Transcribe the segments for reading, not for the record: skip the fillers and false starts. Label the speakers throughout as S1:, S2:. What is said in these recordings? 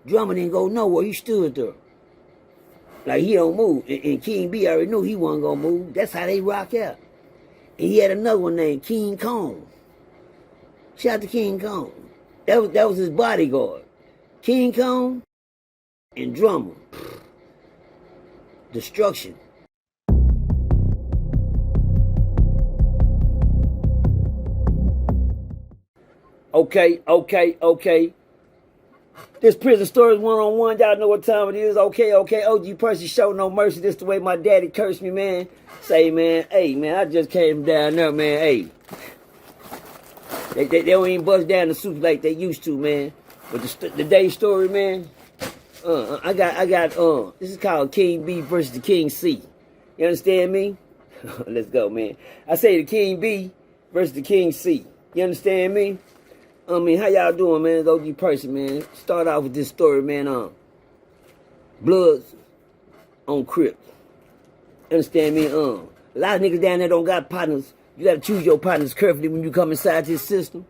S1: Drummer didn't go nowhere. He stood there. Like he don't move. And King B already knew he wasn't gonna move. That's how they rock out. And he had another one named King Kong. Shout out to King Kong. That was his bodyguard. King Kong and Drummer. Destruction. Okay. This prison story is one-on-one. Y'all know what time it is. Okay. OG Percy show no mercy. This the way my daddy cursed me, man. Say, man, hey, man, I just came down there, man. Hey, they don't even bust down the suits like they used to, man. But the day story, man. I got. This is called King B versus the King C. You understand me? Let's go, man. I say the King B versus the King C. You understand me? I mean, how y'all doing, man? It's OG Percy, man. Start off with this story, man. Bloods on crip. Understand me? A lot of niggas down there don't got partners. You gotta choose your partners carefully when you come inside this system.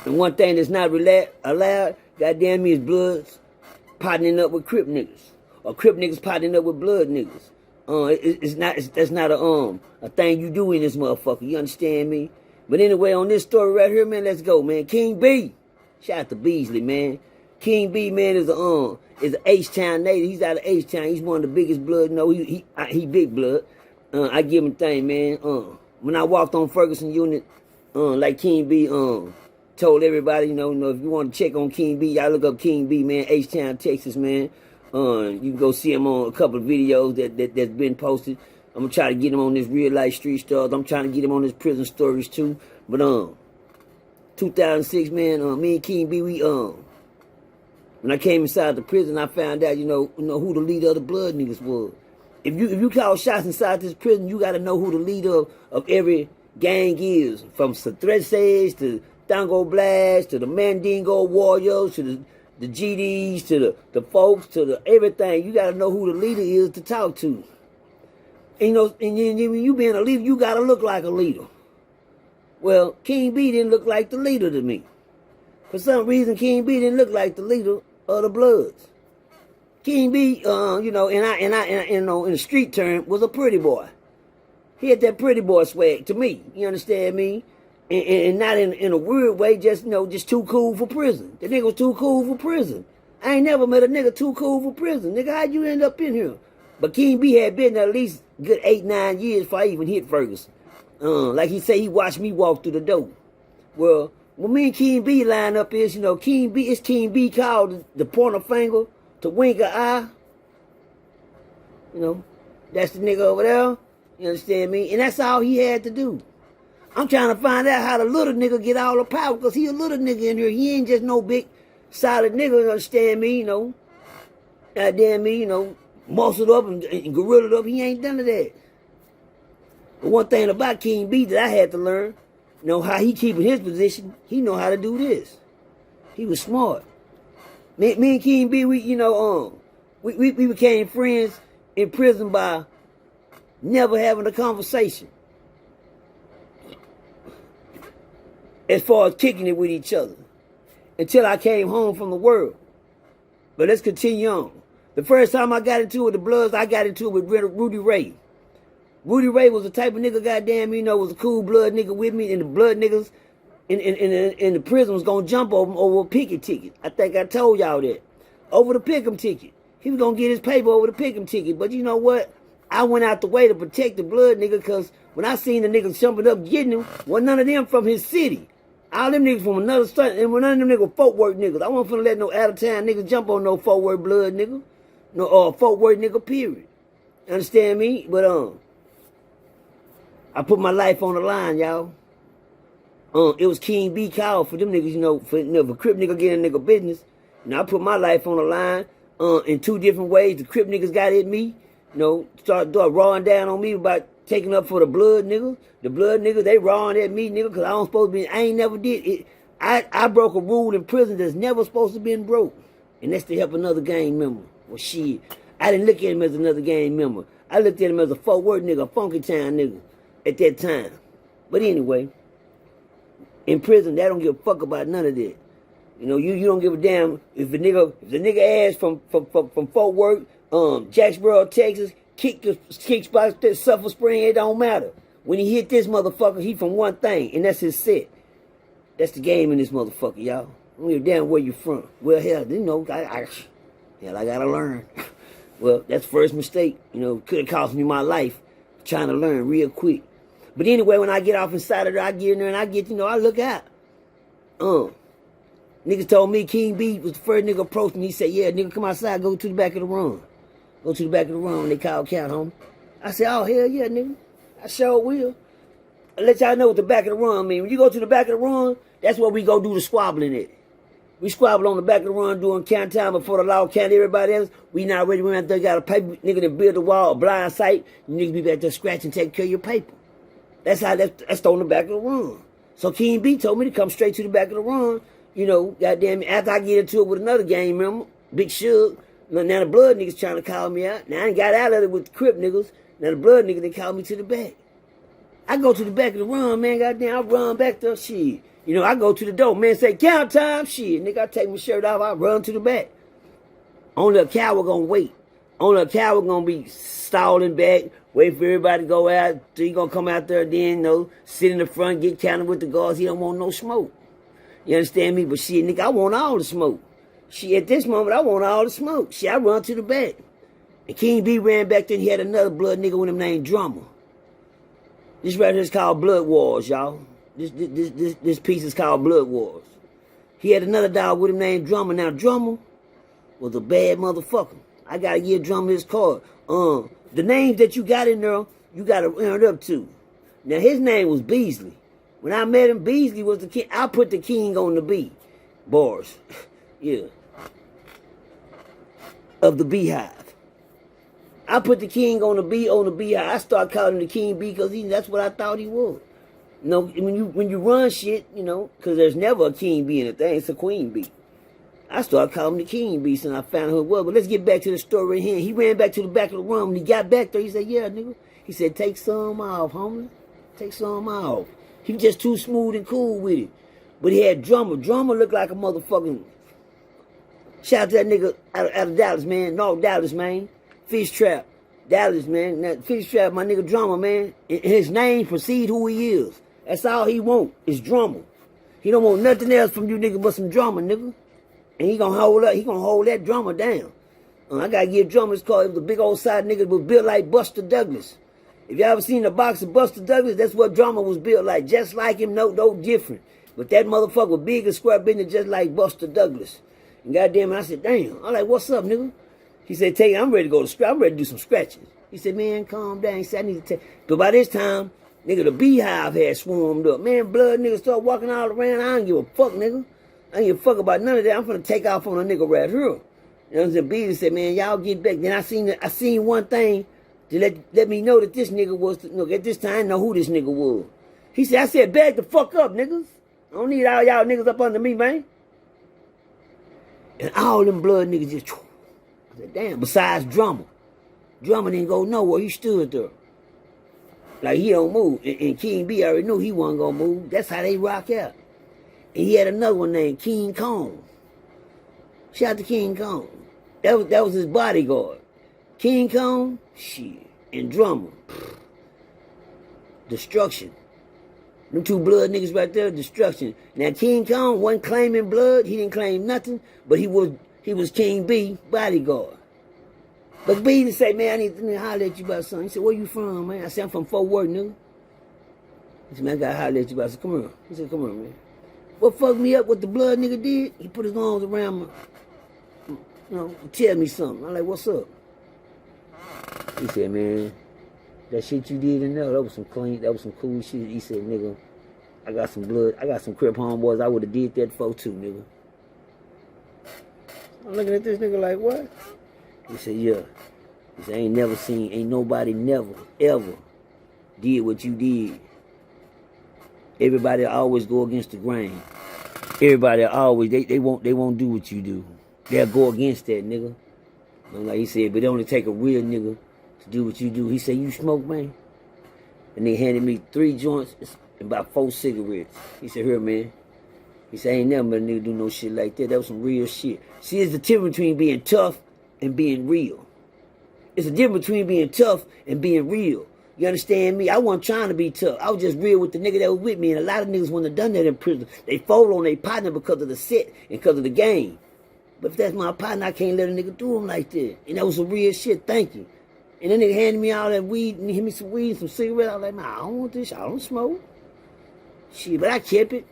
S1: And one thing that's not allowed, goddamn me, is bloods partnering up with crip niggas. Or crip niggas partnering up with blood niggas. That's not a thing you do in this motherfucker. You understand me? But anyway, on this story right here, man, let's go, man. King B. Shout out to Beasley, man. King B, man, is a H-Town native. He's out of H-Town. He's one of the biggest blood. No, he big blood. I give him a thing, man. When I walked on Ferguson unit, like King B, told everybody, you know, if you want to check on King B, y'all look up King B, man, H-Town, Texas, man. You can go see him on a couple of videos that's been posted. I'm gonna try to get him on this real life street stars. I'm trying to get him on his prison stories too. But 2006, man, me and King B, when I came inside the prison, I found out, you know who the leader of the blood niggas was. If you call shots inside this prison, you gotta know who the leader of every gang is. From Satreses to Tango Blast to the Mandingo Warriors to the GDs to the folks to the everything. You gotta know who the leader is to talk to. And, and when you being a leader, you gotta look like a leader. Well, King B didn't look like the leader to me. For some reason, King B didn't look like the leader of the Bloods. King B, in the street term, was a pretty boy. He had that pretty boy swag to me. You understand me? And not in a weird way, just too cool for prison. The nigga was too cool for prison. I ain't never met a nigga too cool for prison. Nigga, how'd you end up in here? But King B had been there at least good 8-9 years before I even hit Ferguson. Like he said, he watched me walk through the door. Well, when me and King B line up is, King B called the pointer finger to wink an eye. That's the nigga over there. You understand me? And that's all he had to do. I'm trying to find out how the little nigga get all the power, because he a little nigga in here. He ain't just no big, solid nigga, you understand me, Goddamn me, muscled up and gorillaed up. He ain't done that. But one thing about King B that I had to learn, how he keeping his position, he know how to do this. He was smart. Me and King B, we became friends in prison by never having a conversation. As far as kicking it with each other. Until I came home from the world. But let's continue on. The first time I got into it with the Bloods, I got into it with Rudy Ray. Rudy Ray was the type of nigga, goddamn, was a cool blood nigga with me, and the blood niggas in the prison was gonna jump over a picket ticket. I think I told y'all that. Over the pick'em ticket. He was gonna get his paper over the pick'em ticket. But you know what? I went out the way to protect the blood nigga, because when I seen the niggas jumping up getting him, wasn't none of them from his city. All them niggas from another state, and none of them niggas folk work niggas. I wasn't finna let no out-of-town niggas jump on no folk work blood nigga. No, folk work nigga, period. Understand me? But, I put my life on the line, y'all. It was King B call for them niggas, for crip nigga getting nigga business. I put my life on the line, in two different ways. The crip niggas got at me, started rawing down on me about taking up for the blood niggas. The blood niggas, they rawing at me, nigga, because I don't supposed to be, I ain't never did it. I broke a rule in prison that's never supposed to been broke. And that's to help another gang member. Well, shit, I didn't look at him as another gang member. I looked at him as a Fort Worth nigga, a funky town nigga at that time. But anyway, in prison, they don't give a fuck about none of that. You know, you don't give a damn if the nigga ass from Fort Worth, Jacksboro, Texas, kick spots, Suffolk Spring, it don't matter. When he hit this motherfucker, he from one thing, and that's his set. That's the game in this motherfucker, y'all. I don't give a damn where you from. Well, hell, you know, I gotta learn. Well, that's the first mistake. You know, could have cost me my life trying to learn real quick. But anyway, when I get off inside of there, I get in there and I get, you know, I look out. Niggas told me King B was the first nigga approached me. He said, yeah, nigga, come outside, go to the back of the room. Go to the back of the room, they call count, homie. I said, oh, hell yeah, nigga. I sure will. I'll let y'all know what the back of the room mean. When you go to the back of the room, that's where we go do the squabbling at. We squabble on the back of the run doing count time before the law count everybody else. We not ready. We out there got a paper nigga that build the wall, a blind sight. You niggas be back there scratching, taking care of your paper. That's how that's on the back of the run. So King B told me to come straight to the back of the run. You know, goddamn, after I get into it with another gang member, Big Suge. Now the blood niggas trying to call me out. Now I ain't got out of it with the crip niggas. Now the blood niggas, they call me to the back. I go to the back of the run, man, goddamn, I run back there, shit. You know, I go to the door, man, say, count time, shit. Nigga, I take my shirt off, I run to the back. Only a coward gonna wait. Only a coward gonna be stalling back, wait for everybody to go out. So he gonna come out there then, you know, sit in the front, get counted with the guards. He don't want no smoke. You understand me? But shit, nigga, I want all the smoke. Shit, at this moment, I want all the smoke. Shit, I run to the back. And King B ran back there and he had another blood nigga with him named Drummer. This right here is called Blood Wars, y'all. This piece is called Blood Wars. He had another dog with him named Drummer. Now, Drummer was a bad motherfucker. I gotta give Drummer his card. The names that you got in there, you gotta earn up to. Now, his name was Beasley. When I met him, Beasley was the king. I put the king on the B. Bars. Yeah. Of the Beehive. I put the king on the Beehive. I started calling him the King B because that's what I thought he was. You know, when you run shit, you know, because there's never a king bee in a thing, it's a queen bee. I started calling him the king bee since I found who it was. But let's get back to the story here. He ran back to the back of the room. When he got back there, he said, yeah, nigga. He said, take some off, homie. Take some off. He was just too smooth and cool with it. But he had Drummer. Drummer looked like a motherfucking... Shout out to that nigga out of Dallas, man. North Dallas, man. Fish Trap. Dallas, man. That Fish Trap, my nigga Drummer, man. And his name precede who he is. That's all he want is Drummer. He don't want nothing else from you nigga but some drummer, nigga. And he gonna hold that drummer down. I gotta give Drummer his call. It was a big old side nigga that was built like Buster Douglas. If y'all ever seen the box of Buster Douglas, that's what Drummer was built like. Just like him, no different. But that motherfucker was big and square business just like Buster Douglas. And goddamn it, I said, damn. I'm like, what's up, nigga? He said, take it, I'm ready to go to scratch. I'm ready to do some scratches. He said, man, calm down. He said, I need to take. But by this time, nigga, the Beehive had swarmed up. Man, blood niggas start walking all around. I don't give a fuck, nigga. I don't give a fuck about none of that. I'm finna take off on a nigga right here. You know what I'm saying? Beasley said, man, y'all get back. Then I seen one thing to let me know that this nigga was, look, at this time, I didn't know who this nigga was. He said, I said, back the fuck up, niggas. I don't need all y'all niggas up under me, man. And all them blood niggas just, I said, damn, besides Drummer. Drummer didn't go nowhere. He stood there. Like, he don't move. And King B already knew he wasn't going to move. That's how they rock out. And he had another one named King Kong. Shout out to King Kong. That was his bodyguard. King Kong, shit. And Drummer. Destruction. Them two blood niggas right there, destruction. Now, King Kong wasn't claiming blood. He didn't claim nothing. But he was King B bodyguard. But B say, man, I need to holler at you about something. He said, where you from, man? I said, I'm from Fort Worth, nigga. He said, man, I gotta holler at you about something. Come on. He said, come on, man. What fucked me up, what the blood nigga did? He put his arms around me, you know, tell me something. I'm like, what's up? He said, man, that shit you did in there, that was some cool shit. He said, nigga, I got some blood, I got some crip homeboys, I would have did that for too, nigga. I'm looking at this nigga like, what? He said, yeah. He said, ain't nobody never, ever did what you did. Everybody always go against the grain. Everybody always, they won't do what you do. They'll go against that, nigga. And like he said, but it only take a real nigga to do what you do. He said, you smoke, man? And they handed me 3 joints and about 4 cigarettes. He said, here, man. He said, I ain't never met a nigga do no shit like that. That was some real shit. See, it's the difference between being tough and being real. It's the difference between being tough and being real. You understand me? I wasn't trying to be tough. I was just real with the nigga that was with me. And a lot of niggas wouldn't have done that in prison. They fold on their partner because of the set and because of the game. But if that's my partner, I can't let a nigga do him like that. And that was some real shit. Thank you. And then nigga handed me all that weed and he me some weed, some cigarettes. I was like, man, I don't want this. I don't smoke. Shit, but I kept it.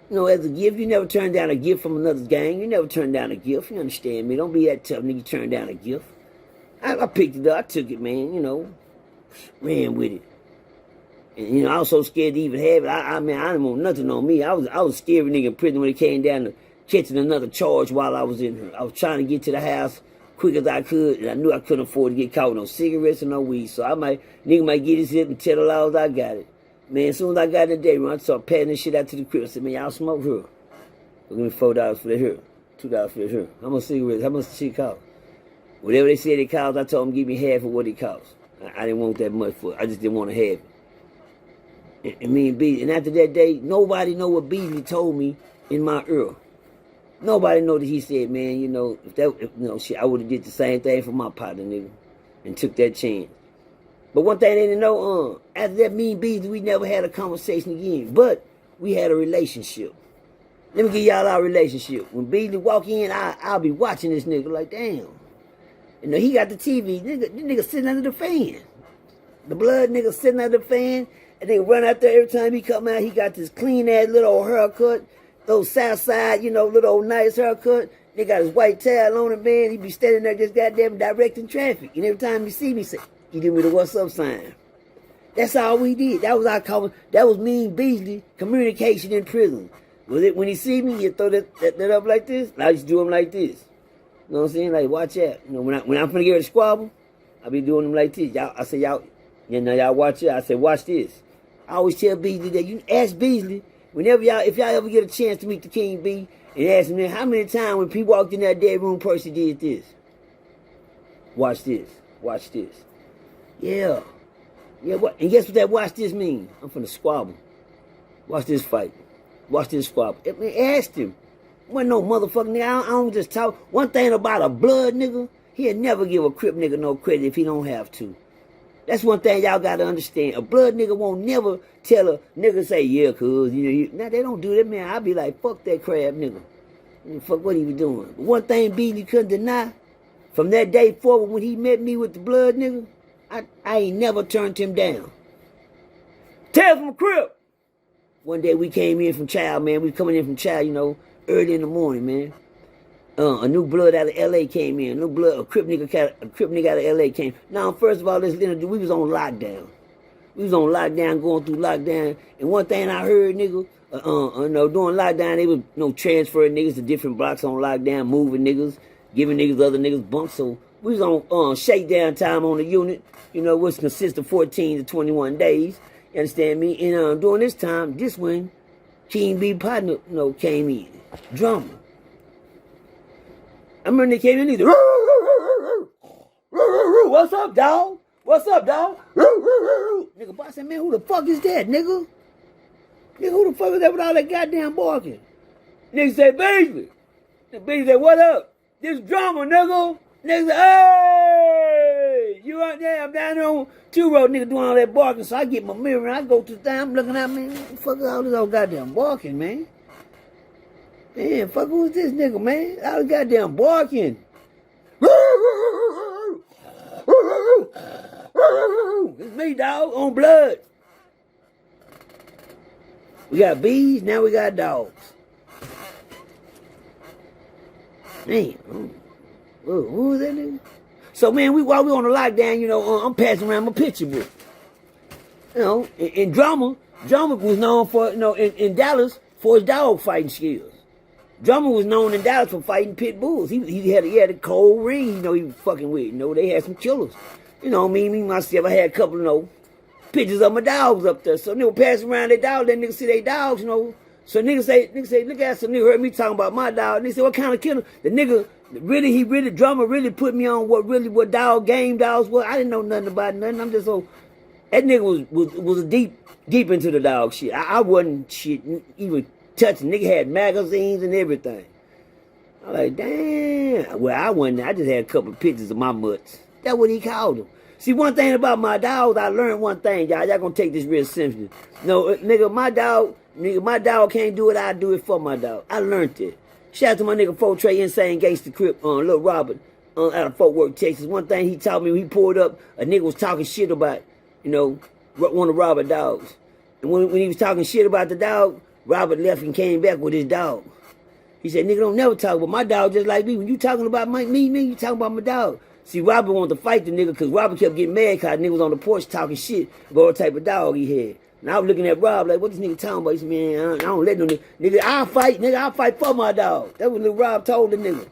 S1: You know, as a gift, you never turn down a gift from another gang. You never turn down a gift. You understand me? Don't be that tough nigga turn down a gift. I picked it up. I took it, man, you know. Ran with it. And, you know, I was so scared to even have it. I mean, I didn't want nothing on me. I was a scary nigga in prison when it came down to catching another charge while I was in here. I was trying to get to the house quick as I could, and I knew I couldn't afford to get caught with no cigarettes or no weed. So nigga might get his hip and tell the laws I got it. Man, as soon as I got in the day room, I started patting this shit out to the crib. I said, man, y'all smoke here. Give me $4 for the here. $2 for the here. How much cigarettes? How much shit cost? Whatever they said it cost, I told them give me half of what it cost. I didn't want that much for it. I just didn't want to have it. And me and Beasley, and after that day, nobody know what Beasley told me in my ear. Nobody know that he said, man, you know, shit, I would have did the same thing for my partner, nigga, and took that chance. But one thing they didn't know, after that, me and Beasley, we never had a conversation again. But we had a relationship. Let me give y'all our relationship. When Beasley walk in, I'll be watching this nigga like, damn. You know, he got the TV. This nigga sitting under the fan. The blood nigga sitting under the fan. And they run out there every time he come out. He got this clean ass little old haircut. Those south side, you know, little old nice haircut. They got his white towel on him, man. He be standing there just goddamn directing traffic. And every time he see me, he give me the what's up sign. That's all we did. That was our conversation. That was me and Beasley communication in prison. Was it when he see me, you throw that up like this? I just do him like this. You know what I'm saying? Like, watch out. You know, when I'm finna get ready to squabble, I be doing them like this. Y'all, I say, y'all, you know, y'all watch it. I say, watch this. I always tell Beasley that you ask Beasley, if y'all ever get a chance to meet the King B, and ask him, how many times when people walked in that dayroom, Percy did this? Watch this. Watch this. Yeah. Yeah, what? And guess what that watch this means? I'm finna squabble. Watch this fight. Watch this squabble. I asked him. Wasn't no motherfucking nigga. I don't just talk. One thing about a blood nigga, he'll never give a crip nigga no credit if he don't have to. That's one thing y'all gotta understand. A blood nigga won't never tell a nigga say, yeah, cuz, you know, now they don't do that, man. I'll be like, fuck that crab nigga. Fuck what he was doing. But one thing Beasley couldn't deny, from that day forward when he met me with the blood nigga, I ain't never turned him down. Tell from a crib. One day we came in from child, man. We coming in from child, you know, early in the morning, man. A new blood out of L.A. came in. A crip nigga out of L.A. came. Now, first of all, we was on lockdown. We was on lockdown, going through lockdown. And one thing I heard, nigga, during lockdown, they was transferring niggas to different blocks on lockdown, moving niggas, giving niggas other niggas bumps. So we was on shakedown time on the unit, you know, which consists of 14 to 21 days. You understand me? And during this time, this when King B partner, you know, came in. Drummer. I remember they came in, he said, what's up, dog? What's up, dog? Nigga, boy, I said, man, who the fuck is that, nigga? Nigga, who the fuck is that with all that goddamn barking? Nigga said, Beasley. Beasley said, what up? This drummer, nigga. Nigga said, hey, you out there? I'm down there on 2 Road, nigga, doing all that barking. So I get my mirror and I go to the time, I'm looking at me, what the fuck is all this old goddamn barking, man? Man, fuck, who's this nigga, man? I was goddamn barking. It's me, dog, on blood. We got bees, now we got dogs. Man, who was that nigga? So, man, while we on the lockdown, you know, I'm passing around my picture book. You know, and Drummer was known for, you know, in Dallas for his dog fighting skills. Drummer was known in Dallas for fighting pit bulls. He had a cold ring, you know, he was fucking with. You know, they had some killers. You know, me myself, I had a couple, you know, pictures of my dogs up there. So nigga passing around their dogs, that nigga see their dogs, you know. So nigga say, look at some nigga heard me talking about my dog. And they said, what kind of killer? The nigga Drummer really put me on what dog game dogs were. I didn't know nothing about nothing. I'm just so, that nigga was deep into the dog shit. I wasn't shit even touching. Nigga had magazines and everything. I'm like, damn. Well, I wasn't. I just had a couple of pictures of my mutts. That's what he called them. See, one thing about my dogs, I learned one thing, y'all. Y'all gonna take this real seriously. No, nigga, my dog can't do it. I do it for my dog. I learned it. Shout out to my nigga 4 Trey, insane gangster crip, Lil Robert, out of Fort Worth, Texas. One thing he taught me when he pulled up, a nigga was talking shit about, one of Robert dogs. And when he was talking shit about the dog, Robert left and came back with his dog. He said, nigga, don't never talk about my dog just like me. When you talking about me, you talking about my dog. See, Robert wanted to fight the nigga because Robert kept getting mad because the nigga was on the porch talking shit about what type of dog he had. And I was looking at Rob like, what this nigga talking about? He said, man, I don't let no nigga. Nigga, I'll fight for my dog. That's what Lil Rob told the nigga.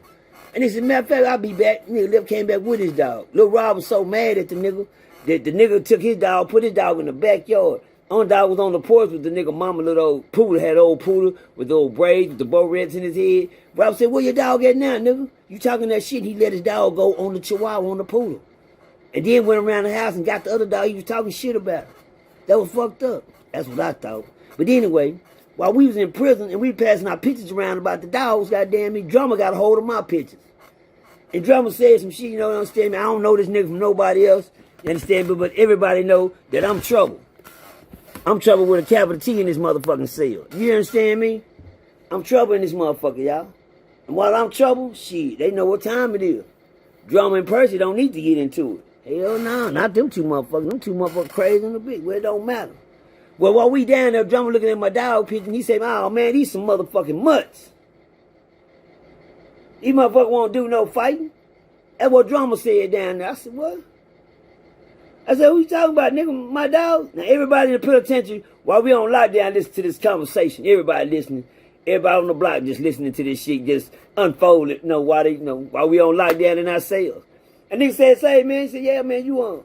S1: And he said, matter of fact, I'll be back. Nigga came back with his dog. Lil Rob was so mad at the nigga that the nigga took his dog, put his dog in the backyard. On dog was on the porch with the nigga mama, little old poodle, had an old poodle with the old braids, with the bow reds in his head. Rob said, where your dog at now, nigga? You talking that shit? He let his dog go on the chihuahua, on the poodle. And then went around the house and got the other dog he was talking shit about. That was fucked up. That's what I thought. But anyway, while we was in prison and we passing our pictures around about the dogs, goddamn me, Drummer got a hold of my pictures. And Drummer said some shit, you understand me? I don't know this nigga from nobody else, you understand me? But everybody know that I'm trouble. I'm trouble with a capital T in this motherfucking cell. You understand me? I'm trouble in this motherfucker, y'all. And while I'm trouble, shit, they know what time it is. Drummer and Percy don't need to get into it. Hell no, not them two motherfuckers. Them two motherfuckers crazy in the big. Well, it don't matter. Well, while we down there, Drummer looking at my dog picture, and he said, oh, man, these some motherfucking mutts. These motherfuckers won't do no fighting. That's what Drummer said down there. I said, what? I said, who you talking about, nigga? My dog? Now, everybody in the penitentiary, while we on lockdown, listen to this conversation. Everybody listening. Everybody on the block just listening to this shit, just unfold it, while we on lockdown in our cells. And nigga said, say, man, he said, yeah, man, you on.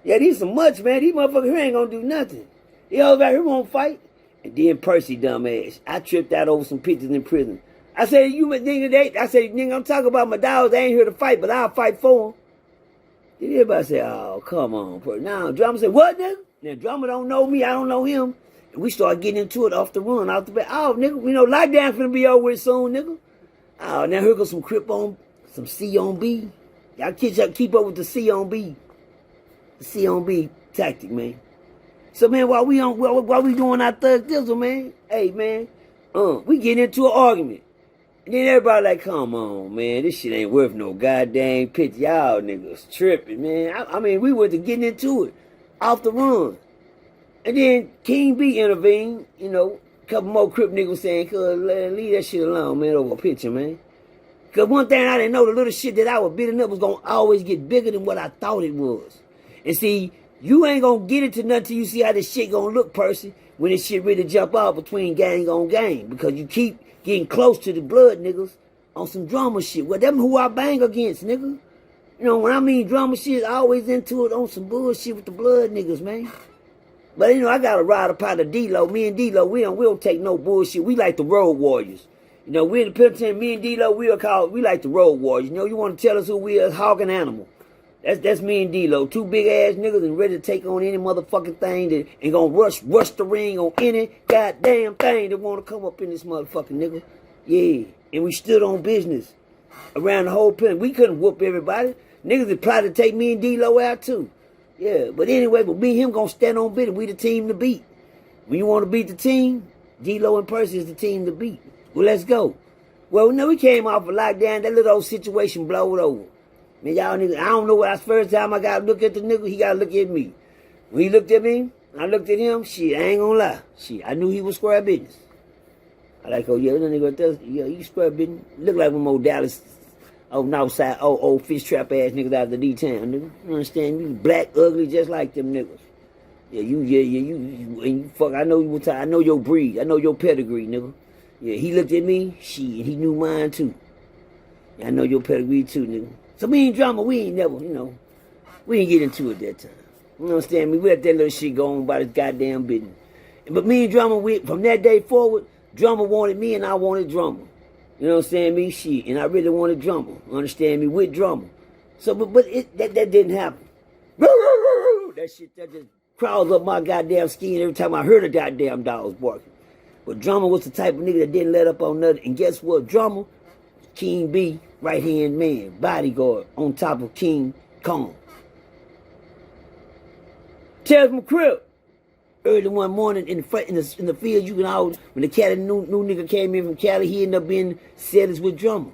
S1: Yeah, these some mutts, man. These motherfuckers here ain't gonna do nothing. They all out here won't fight. And then Percy, dumbass, I tripped out over some pictures in prison. I said, nigga, I'm talking about my dogs. They ain't here to fight, but I'll fight for them. Then everybody say, oh, come on, Percy. Now, Drummer said, what, nigga? Now, Drummer don't know me. I don't know him. And we start getting into it off the run, off the back. Oh, nigga, lockdown finna be over with soon, nigga. Oh, now here goes some crip on, some C on B. Y'all kids keep up with the C on B. The C on B tactic, man. So, man, while we doing our thug dizzle, man, hey, man, we get into an argument. And then everybody like, come on, man, this shit ain't worth no goddamn picture. Y'all niggas tripping, man. I mean, we went to getting into it off the run. And then King B intervened, a couple more crip niggas saying, leave that shit alone, man, over a picture, man. Because one thing I didn't know, the little shit that I was building up was going to always get bigger than what I thought it was. And see, you ain't going to get into nothing till you see how this shit going to look, Percy, when this shit really jump out between gang on gang. Because you keep getting close to the blood niggas on some drama shit. Well, them who I bang against, nigga. When I mean drama shit, I always into it on some bullshit with the blood niggas, man. But, I got to ride up out of D-Lo. Me and D-Lo, we don't take no bullshit. We like the road warriors. We in the penitentiary, me and D-Lo, we like the road warriors. You want to tell us who we are, hog and animal. That's me and D-Lo. Two big-ass niggas and ready to take on any motherfucking thing that ain't gonna rush the ring on any goddamn thing that want to come up in this motherfucking nigga. Yeah. And we stood on business around the whole pen. We couldn't whoop everybody. Niggas had plotted to take me and D-Lo out, too. Yeah, but anyway, me and him gonna stand on business. We the team to beat. When you want to beat the team, D-Lo and Percy is the team to beat. Well, let's go. Well, we came off a lockdown. That little old situation blowed over. Man, y'all niggas, I don't know what that's the first time I got to look at the nigga. He got to look at me. When he looked at me, I looked at him. Shit, I ain't gonna lie. Shit, I knew he was square business. I like, oh, yeah, that nigga does. Yeah, you square business. Look like one more Dallas, northside, old fish trap ass niggas out of the D-town, nigga. You understand? You black, ugly, just like them niggas. Yeah, you fuck. I know you. I know your breed. I know your pedigree, nigga. Yeah, he looked at me. Shit, he knew mine too. Yeah, I know your pedigree too, nigga. So me and Drama, we ain't never, we didn't get into it that time. You understand me? We let that little shit go on about his goddamn business. But me and Drama, from that day forward, Drama wanted me and I wanted Drama. You know what I'm saying? Me, shit. And I really wanted Drama. Understand me? With Drama. So, but that didn't happen. That shit, that just crawls up my goddamn skin every time I heard a goddamn dog barking. But Drummer was the type of nigga that didn't let up on nothing. And guess what? Drummer, King B, right-hand man, bodyguard, on top of King Kong. Tells him crip. Early one morning in the field, you can always, when the Cali new nigga came in from Cali, he ended up being settlers with Drummer.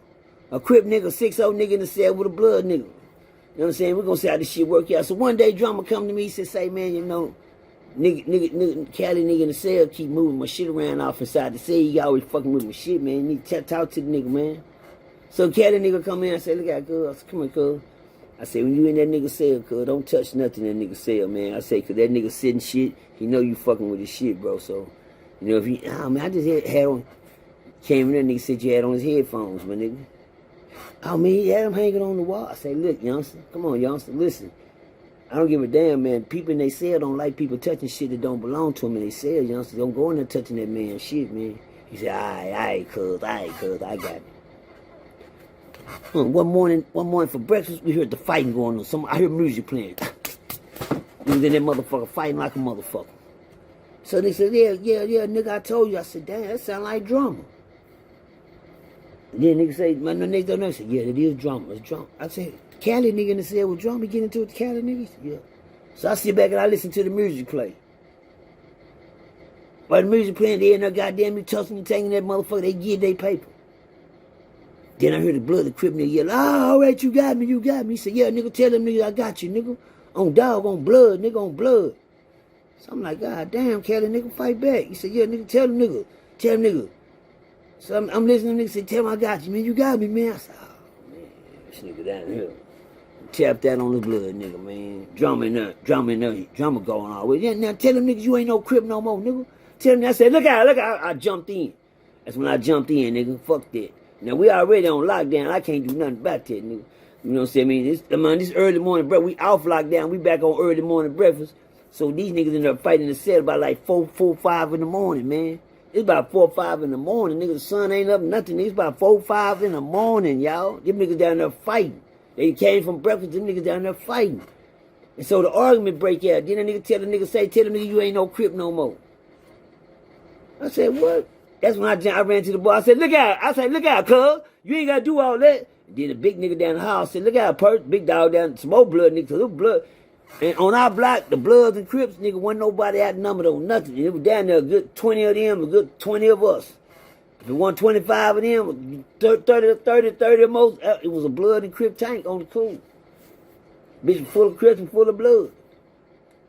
S1: A crip nigga, 6'0" nigga in the cell with a blood nigga. You know what I'm saying? We're gonna see how this shit work out. So one day Drummer come to me, he said, say, man, you know, nigga, Cali nigga in the cell keep moving my shit around off inside the cell. He always fucking with my shit, man. You need to talk to the nigga, man. So Cali nigga come in, I say, look at cuz. I said, come here, cuz. I say, when you in that nigga cell, cuz, don't touch nothing in that nigga cell, man. I say, cuz that nigga sitting shit, he know you fucking with his shit, bro. So, you know, if he, man, I just had on, came in there, nigga said you had on his headphones, my nigga. Oh, man, he had him hanging on the wall. I say, look, youngster, come on, youngster, listen. I don't give a damn, man. People in they cell don't like people touching shit that don't belong to them in they cell, youngster. Don't go in there touching that man's shit, man. He said, all right, cuz, I got it. One morning for breakfast, we heard the fighting going on. I heard music playing. We was in that motherfucker fighting like a motherfucker. So they said, yeah, nigga, I told you. I said, damn, that sound like drama. And then nigga say, my next door neighbor said, yeah, it is drama. It's drama. I said, Cali nigga in the cell with drama, get into it with the Cali nigga? He said, yeah. So I sit back and I listen to the music play. While the music playing, they in there goddamn me tussling and taking that motherfucker, they get their paper. Then I heard the blood of the crip nigga yell, all right, you got me. He said, yeah, nigga, tell them nigga I got you, nigga. On dog, on blood, nigga, on blood. So I'm like, God damn, Cali, nigga, fight back. He said, yeah, nigga, tell them nigga. So I'm listening to nigga say, tell him I got you, man, you got me, man. I said, oh, man, this nigga down here. Tap that on his blood, nigga, man. Drama in there, drama going all the way. Yeah, now tell them niggas you ain't no crip no more, nigga. Tell them, I said, look out, I jumped in. That's when I jumped in, nigga, fuck that. Now, we already on lockdown. I can't do nothing about that, nigga. You know what I'm saying? This early morning breakfast. We off lockdown. We back on early morning breakfast. So these niggas ended up fighting in the cell about like 4, 5 in the morning, man. It's about 4, 5 in the morning. Nigga, the sun ain't up, nothing. It's about 4, 5 in the morning, y'all. Them niggas down there fighting. They came from breakfast. Them niggas down there fighting. And so the argument break out. Then the nigga tell the nigga you ain't no crip no more. I said, what? That's when I ran to the bar. I said, look out, cuz. You ain't got to do all that. And then the big nigga down the house said, look out, Percy. Big dog down, some more blood, nigga. Little blood. And on our block, the Bloods and Crips, nigga, wasn't nobody outnumbered on nothing. And it was down there, a good 20 of them, a good 20 of us. If it wasn't 25 of them, 30 of most, it was a Blood and Crip tank on the cool. Bitch full of Crips and full of blood.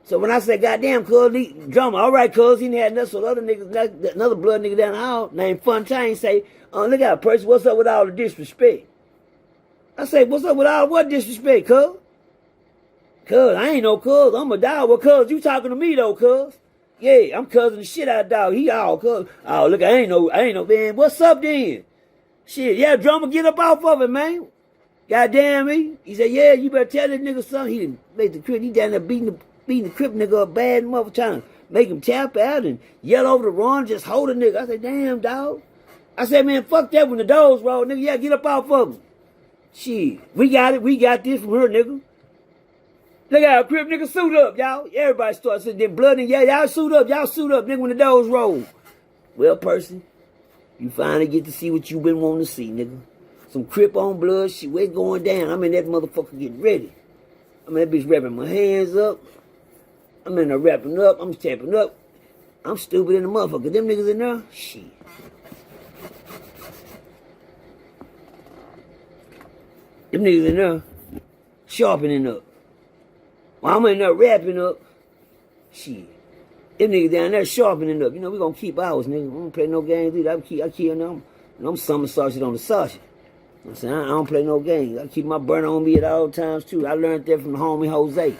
S1: So when I said, goddamn, cuz, drama, all right, cuz, he had nothing. So the other niggas, another blood nigga down the hall named Fontaine say, look out, Percy, what's up with all the disrespect? I say, what's up with all what disrespect, cuz? Cuz, I ain't no cuz, I'm a dog. Well, cuz, you talking to me though, cuz? Yeah, I'm cussing the shit out of dog. He all cuz. Oh, look, I ain't no, man. What's up then? Shit, yeah, drama, get up off of it, man. Goddamn me. He said, yeah, you better tell this nigga something. He didn't make the crib, he down there beating the crip nigga up bad mother trying to make him tap out and yell over the run, just hold a nigga. I said, damn, dog. I said, man, fuck that when the doors roll, nigga. Yeah, get up off of him. Shit, we got this from her, nigga. Look out, crip nigga, suit up, y'all. Everybody starts saying, then blood and yeah, y'all suit up, nigga, when the doors roll. Well, Percy, you finally get to see what you been wanting to see, nigga. Some crip on blood, shit, we're going down. I'm in that motherfucker getting ready. I'm in that bitch wrapping my hands up. I'm in there wrapping up. I'm tapping up. I'm stupid in the motherfucker. Them niggas in there, shit. Them niggas in there sharpening up. While I'm in there wrapping up, shit. Them niggas down there sharpening up. You know, we gonna keep ours, nigga. We don't play no games either. I keep them. I'm somersaulting on the sausage. I'm saying, I don't play no games. I keep my burner on me at all times, too. I learned that from the homie Jose.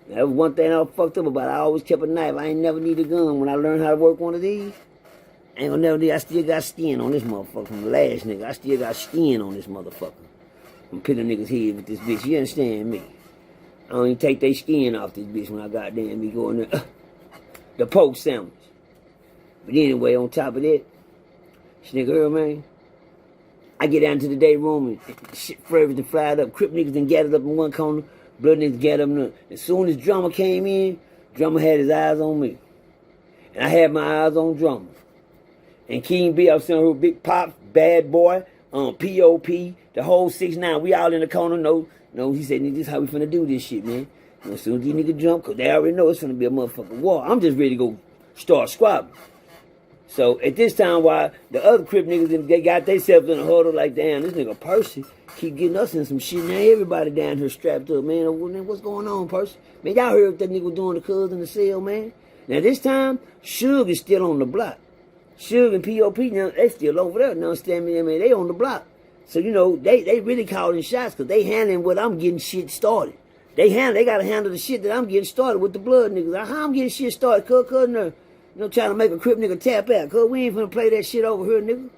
S1: That was one thing I was fucked up about. I always kept a knife. I ain't never need a gun. When I learned how to work one of these, I ain't gonna never need. I still got skin on this motherfucker from the last nigga. I still got skin on this motherfucker. I'm pinning niggas' head with this bitch. You understand me? I don't even take their skin off this bitch when I goddamn be going there. The poke sandwich. But anyway, on top of that, this nigga here, man, I get down to the day room and shit Ferguson flied up. Crip niggas done gathered up in one corner. Blood niggas gathered up in the... As soon as Drummer came in, Drummer had his eyes on me. And I had my eyes on Drummer. And King B, I was saying her Big Pop, Bad Boy, POP, the whole 6ix9ine. We all in the corner. No, he said, this is how we finna do this shit, man. As soon as these niggas jump, because they already know it's finna be a motherfucking war. I'm just ready to go start squabbling. So at this time, while the other crip niggas, they got themselves in a huddle like, damn, this nigga Percy keep getting us in some shit. Now everybody down here strapped up, man. What's going on, Percy? Man, y'all heard what that nigga was doing to Cuz in the cell, man. Now this time, Suge is still on the block. Suge and POP, now, they still over there. Now, understand me? I mean, they on the block. So, you know, they really calling shots because they handling what I'm getting shit started. They got to handle the shit that I'm getting started with the blood niggas. How I'm getting shit started, cuz trying to make a crip nigga tap out. Cuz we ain't finna play that shit over here, nigga.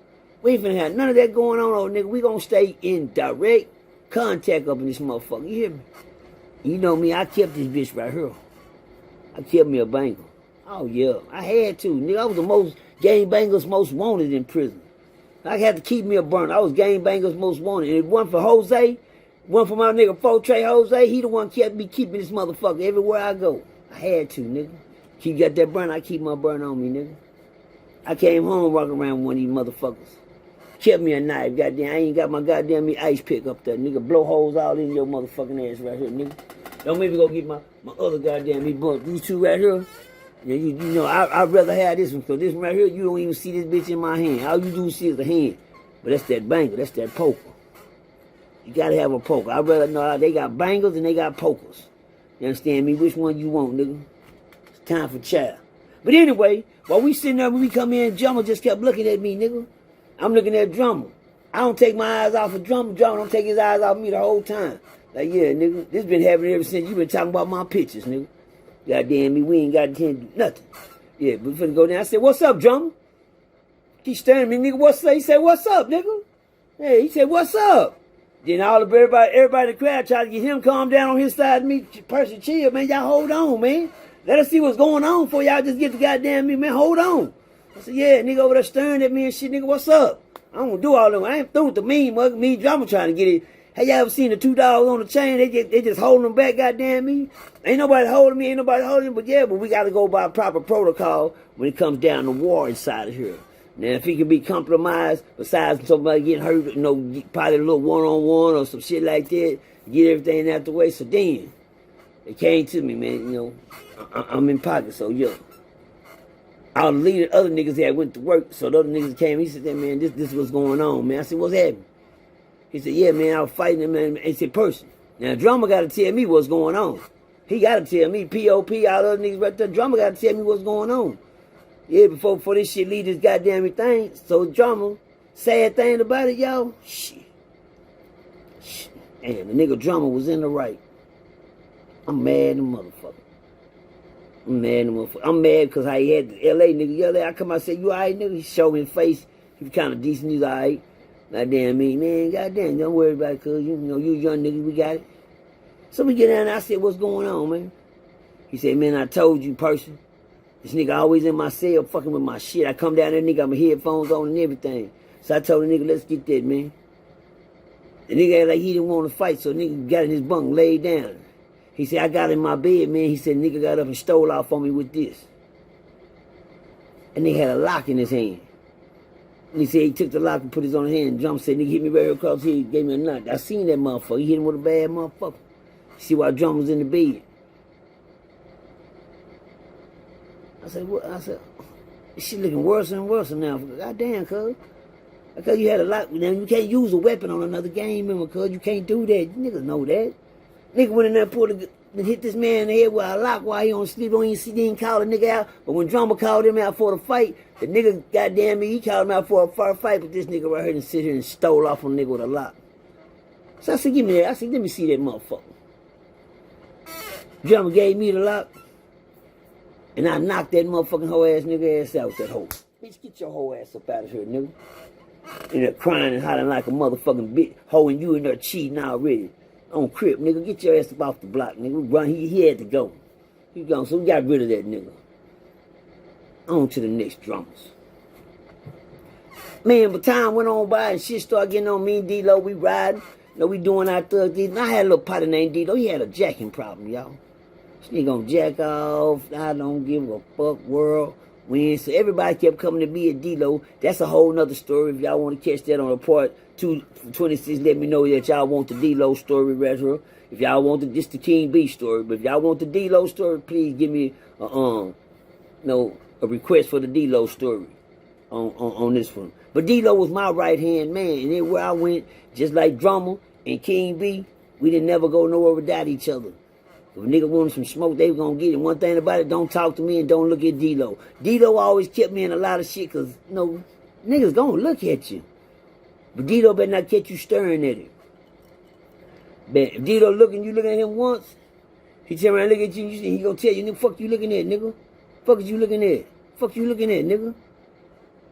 S1: We ain't finna have none of that going on, old nigga. We gonna stay in direct contact up in this motherfucker. You hear me? You know me, I kept this bitch right here. I kept me a banger. Oh, yeah. I had to. Nigga, I was the most gang bangers most wanted in prison. I had to keep me a burner. I was gang bangers most wanted. And it wasn't for Jose, one for my nigga Fortray Jose, he the one kept me keeping this motherfucker everywhere I go. I had to, nigga. He got that burn, I keep my burn on me, nigga. I came home walking around with one of these motherfuckers. Kept me a knife, goddamn. I ain't got my goddamn me ice pick up there, nigga. Blow holes all in your motherfucking ass right here, nigga. Don't make me go get my other goddamn me buns. These two right here, you know, I'd rather have this one, because this one right here, you don't even see this bitch in my hand. All you do see is the hand. But that's that banger, that's that poker. You gotta have a poker. I'd rather know they got bangers and they got pokers. You understand me? Which one you want, nigga? It's time for child. But anyway, while we sitting there, when we come in, Drummer just kept looking at me, nigga. I'm looking at Drummer. I don't take my eyes off of Drummer. Drummer don't take his eyes off me the whole time. Like, yeah, nigga, this been happening ever since you been talking about my pictures, nigga. Goddamn me, we ain't got to do nothing. Yeah, but we finna go down. I said, what's up, Drummer? Keep staring at me, nigga, what's up? He said, what's up, nigga? Hey, he said, what's up? Then everybody in the crowd tried to get him calm down on his side of me. Percy, chill, man. Y'all hold on, man. Let us see what's going on before y'all just get the goddamn me, man. Hold on. I said, yeah, nigga over there staring at me and shit, nigga, what's up? I don't wanna do all that. I ain't through with the mean mug. Me Drama trying to get it. Have y'all ever seen the $2 on the chain? They just holding them back, goddamn me. Ain't nobody holding me, ain't nobody holding me. But yeah, but we gotta go by proper protocol when it comes down to war inside of here. Now, if he can be compromised, besides somebody getting hurt, you know, probably a little one-on-one or some shit like that, get everything out the way. So then, it came to me, man, you know, I'm in pocket, so yeah. I'll leave the other niggas that went to work, so the other niggas came, he said, man, this what's going on, man. I said, what's happening? He said, yeah, man, I was fighting him, man. He said, Percy. Now, Drummer got to tell me what's going on. He got to tell me, POP, all the other niggas right there, Drummer got to tell me what's going on. Yeah, before this shit leave this goddamn thing. So Drummer, sad thing about it, y'all, shit. Damn, the nigga Drummer was in the right. I'm mad the motherfucker. I'm mad because I had the LA nigga yell at. I come out and say, you alright, nigga? He showed me his face. He was kind of decent. He's alright. Goddamn me, man. Goddamn, don't worry about it, cuz you know, you young niggas, we got it. So we get down there, I said, what's going on, man? He said, man, I told you, Percy. This nigga always in my cell fucking with my shit. I come down there, nigga, got my headphones on and everything. So I told the nigga, let's get that, man. The nigga act like he didn't want to fight, so nigga got in his bunk, laid down. He said, I got in my bed, man. He said, nigga got up and stole off on me with this. And nigga had a lock in his hand. And he said he took the lock and put his own hand and jumped, said, nigga hit me right across here, gave me a knock. I seen that motherfucker. He hit him with a bad motherfucker. See why Drum was in the bed. I said, what? I said, this shit looking worse and worse now. Goddamn, cuz. Because you had a lock. Now, you can't use a weapon on another gang member, cuz. You can't do that. Niggas know that. Nigga went in there and hit this man in the head with a lock while he on sleep. Don't even see, didn't call the nigga out. But when Drummer called him out for the fight, the nigga, goddamn me, he called him out for a fair fight, but this nigga right here and sit here and stole off on the nigga with a lock. So I said, give me that. I said, let me see that motherfucker. Drummer gave me the lock, and I knocked that motherfucking hoe ass nigga ass out with that hoe. Bitch, get your hoe ass up out of here, nigga. In there crying and hollering like a motherfucking bitch, hoeing you in there cheating already. On crip, nigga, get your ass up off the block, nigga. Run, he had to go. He gone, so we got rid of that nigga. On to the next drummers. Man, but time went on by and shit started getting on me and D-Lo. We riding, you know, we doing our thug deeds. And I had a little partner named D-Lo. He had a jacking problem, y'all. This nigga gonna jack off. I don't give a fuck, world. So everybody kept coming to me at D-Lo. That's a whole nother story. If y'all want to catch that on a part 226, let me know that y'all want the D-Lo story retro. If y'all want just the King B story. But if y'all want the D-Lo story, please give me a request for the D-Lo story on this one. But D-Lo was my right-hand man. And everywhere I went, just like Drummer and King B, we didn't never go nowhere without each other. If a nigga wanted some smoke, they were going to get it. One thing about it, don't talk to me and don't look at D-Lo. D-Lo always kept me in a lot of shit because, niggas going to look at you. But D-Lo better not catch you staring at him. But if D-Lo you looking at him once, he turn around and look at you, he going to tell you, nigga, fuck you looking at, nigga. Fuck is you looking at? Fuck you looking at, nigga.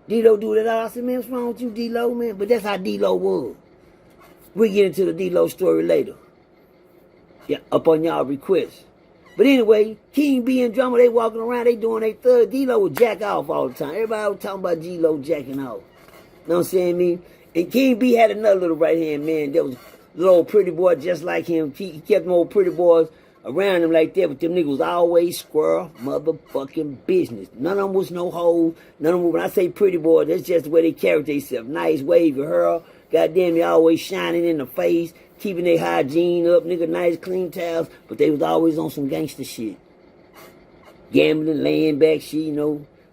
S1: D-Lo do that all. I said, man, what's wrong with you, D-Lo, man? But that's how D-Lo was. We'll get into the D-Lo story later. Yeah, up on y'all request. But anyway, King B and Drummer, they walking around, they doing their thug. D-Lo would jack off all the time. Everybody was talking about D-Lo jacking off. You know what I'm saying, me? And King B had another little right-hand man that was a little old pretty boy just like him. He kept them old pretty boys around him like that, but them niggas was always squirrel motherfucking business. None of them was no hoes. None of them, when I say pretty boy, that's just the way they carry themselves. Nice wavy hair. Goddamn, they always shining in the face, keeping their hygiene up, nigga, nice clean towels, but they was always on some gangster shit. Gambling, laying back shit,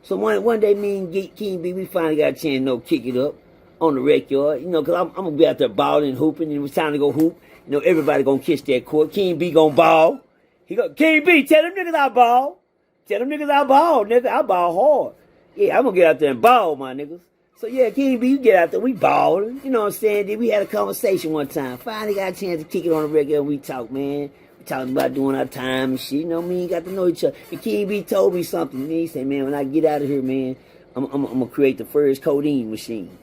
S1: So one day, me and King B, we finally got a chance to, kick it up on the rec yard, because I'm going to be out there balling and hooping, and it was time to go hoop. Everybody going to kiss that court. King B going to ball. King B, tell them niggas I ball. Tell them niggas I ball, nigga. I ball hard. Yeah, I'm going to get out there and ball, my niggas. So, yeah, King B, you get out there. We balling. You know what I'm saying? Then we had a conversation one time. Finally got a chance to kick it on the regular. We talk, man. We talking about doing our time and shit. We got to know each other. And King B told me something. He said, man, when I get out of here, man, I'm going to create the first codeine machine.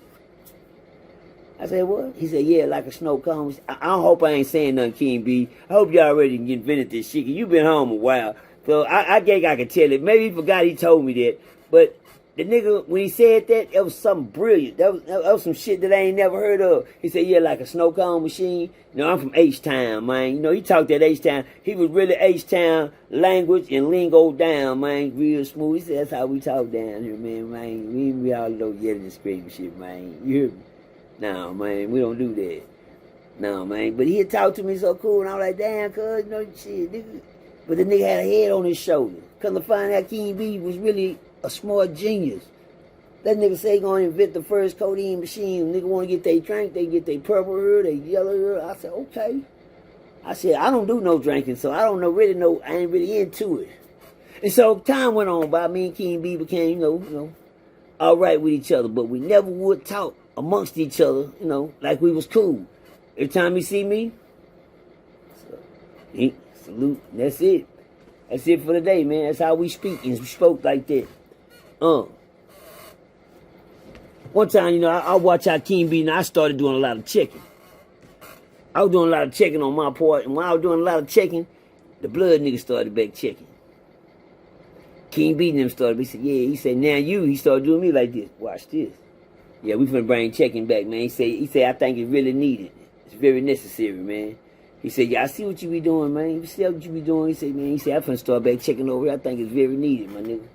S1: I said, what? He said, yeah, like a snow cone. I don't hope I ain't saying nothing, King B. I hope you already invented this shit, because you been home a while. So I think I could tell it. Maybe he forgot he told me that. But the nigga, when he said that, it was something brilliant. That was some shit that I ain't never heard of. He said, yeah, like a snow cone machine. I'm from H-Town, man. He talked that H-Town. He was really H-Town language and lingo down, man. Real smooth. He said, that's how we talk down here, man. We all know yelling and screaming shit, man. You hear me? No, man, we don't do that. No, man. But he had talked to me so cool, and I was like, damn, cuz, shit, nigga. But the nigga had a head on his shoulder. Come to find out King B was really a smart genius. That nigga say he gonna invent the first codeine machine. Nigga wanna get they drink, they get they purple hair, they yellow hair. I said, okay. I said, I don't do no drinking, so I don't really know, I ain't really into it. And so time went on by, me and King B became, all right with each other, but we never would talk amongst each other, like we was cool. Every time he see me, so, salute, that's it. That's it for the day, man. That's how we speak, and we spoke like that. One time, I watched how King B, and I started doing a lot of checking. I was doing a lot of checking on my part, and when I was doing a lot of checking, the blood nigga started back checking. King B and them started, he said, yeah, he said, now he started doing me like this. Watch this. Yeah, we finna bring checking back, man. He said, I think it's really needed. It's very necessary, man. He said, yeah, I see what you be doing, man. You see what you be doing. He said, I'm finna start back checking over here. I think it's very needed, my nigga.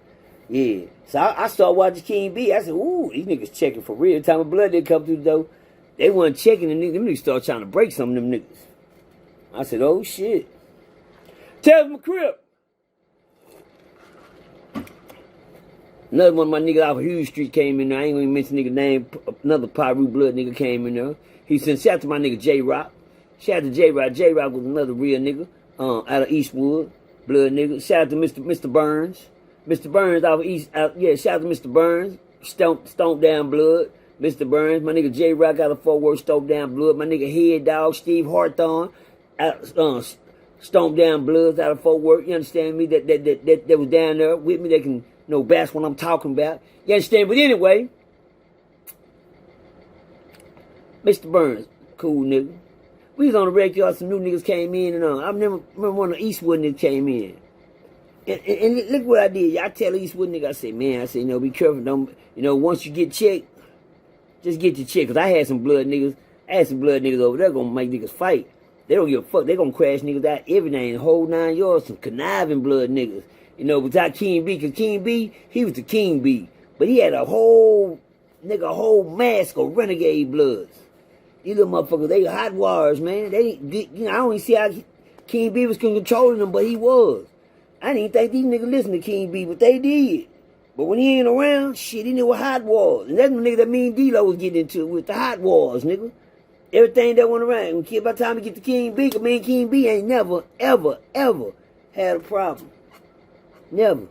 S1: Yeah. So I started watching King B. I said, ooh, these niggas checking for real. Time of blood didn't come through the door. They wasn't checking, and them niggas started trying to break some of them niggas. I said, oh, shit. Tell them a crip. Another one of my niggas off of Hughes Street came in there. I ain't gonna mention nigga name. Another Pyru blood nigga came in there. He said, shout out to my nigga J-Rock. Shout out to J-Rock. J-Rock was another real nigga out of Eastwood. Blood nigga. Shout out to Mr. Burns. Mr. Burns out of East. Shout out to Mr. Burns. Stomp down blood. Mr. Burns. My nigga J-Rock out of Fort Worth. Stomp down blood. My nigga Head Dog. Steve Harthorn. Stomp down bloods out of Fort Worth. You understand me? That was down there with me. They can bass what I'm talking about. You understand? But anyway, Mr. Burns, cool nigga. We was on the rec yard, some new niggas came in, and I remember one of the Eastwood niggas came in. And look what I did. I tell the Eastwood nigga, I said, be careful. Don't, once you get checked, just get your check. Because I had some blood niggas over there gonna make niggas fight. They don't give a fuck. They gonna crash niggas out, everything, the whole 9 yards, some conniving blood niggas. You know, without King B, cause King B, he was the King B. But he had a whole mask of renegade bloods. These little motherfuckers, they hot wires, man. They, you know, I don't even see how King B was controlling them, but he was. I didn't even think these niggas listened to King B, but they did. But when he ain't around, shit, he knew what hot wars. And that's the nigga that me and D-Lo was getting into with the hot wars, nigga. Everything that went around. By the time we get to King B, cause me and King B ain't never, ever, ever had a problem. Never.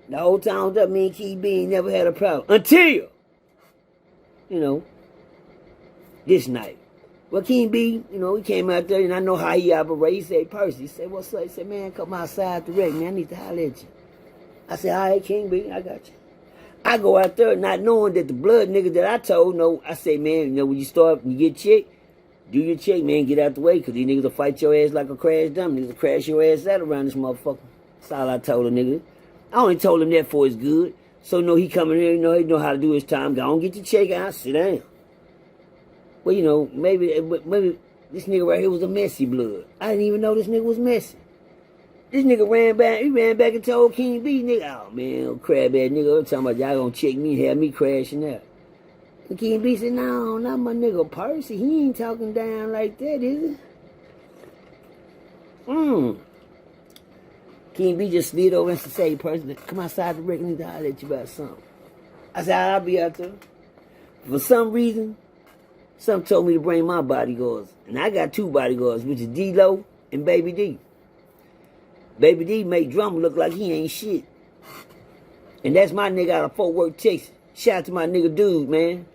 S1: The whole time that me and King B ain't never had a problem. Until, you know, this night. Well, King B, you know, he came out there and I know how he operates. He said, Percy, he said, what's up? He said, man, come outside direct, man. I need to holler at you. I said, all right, King B, I got you. I go out there not knowing that the blood nigga that I told, no, I say, man, you know, when you get checked, do your check, man, get out the way, because these niggas will fight your ass like a crash dumb. Niggas will crash your ass out around this motherfucker. That's all I told a nigga. I only told him that for his good. So, no, he coming here, you know, he know how to do his time. Go on, get your check out, sit down. Well, you know, maybe this nigga right here was a messy blood. I didn't even know this nigga was messy. This nigga ran back and told King B, nigga, oh man, crab ass nigga, I'm talking about y'all gonna check me and have me crashing out. And King B said, no, not my nigga Percy. He ain't talking down like that, is he? King B just slid over and said, Percy, come outside the wreck, I need to holler at you about something. I said, I'll be out there. For some reason, something told me to bring my bodyguards. And I got 2 bodyguards, which is D-Lo and Baby D. Baby D made Drummer look like he ain't shit. And that's my nigga out of Fort Worth, Texas. Shout out to my nigga Dude, man.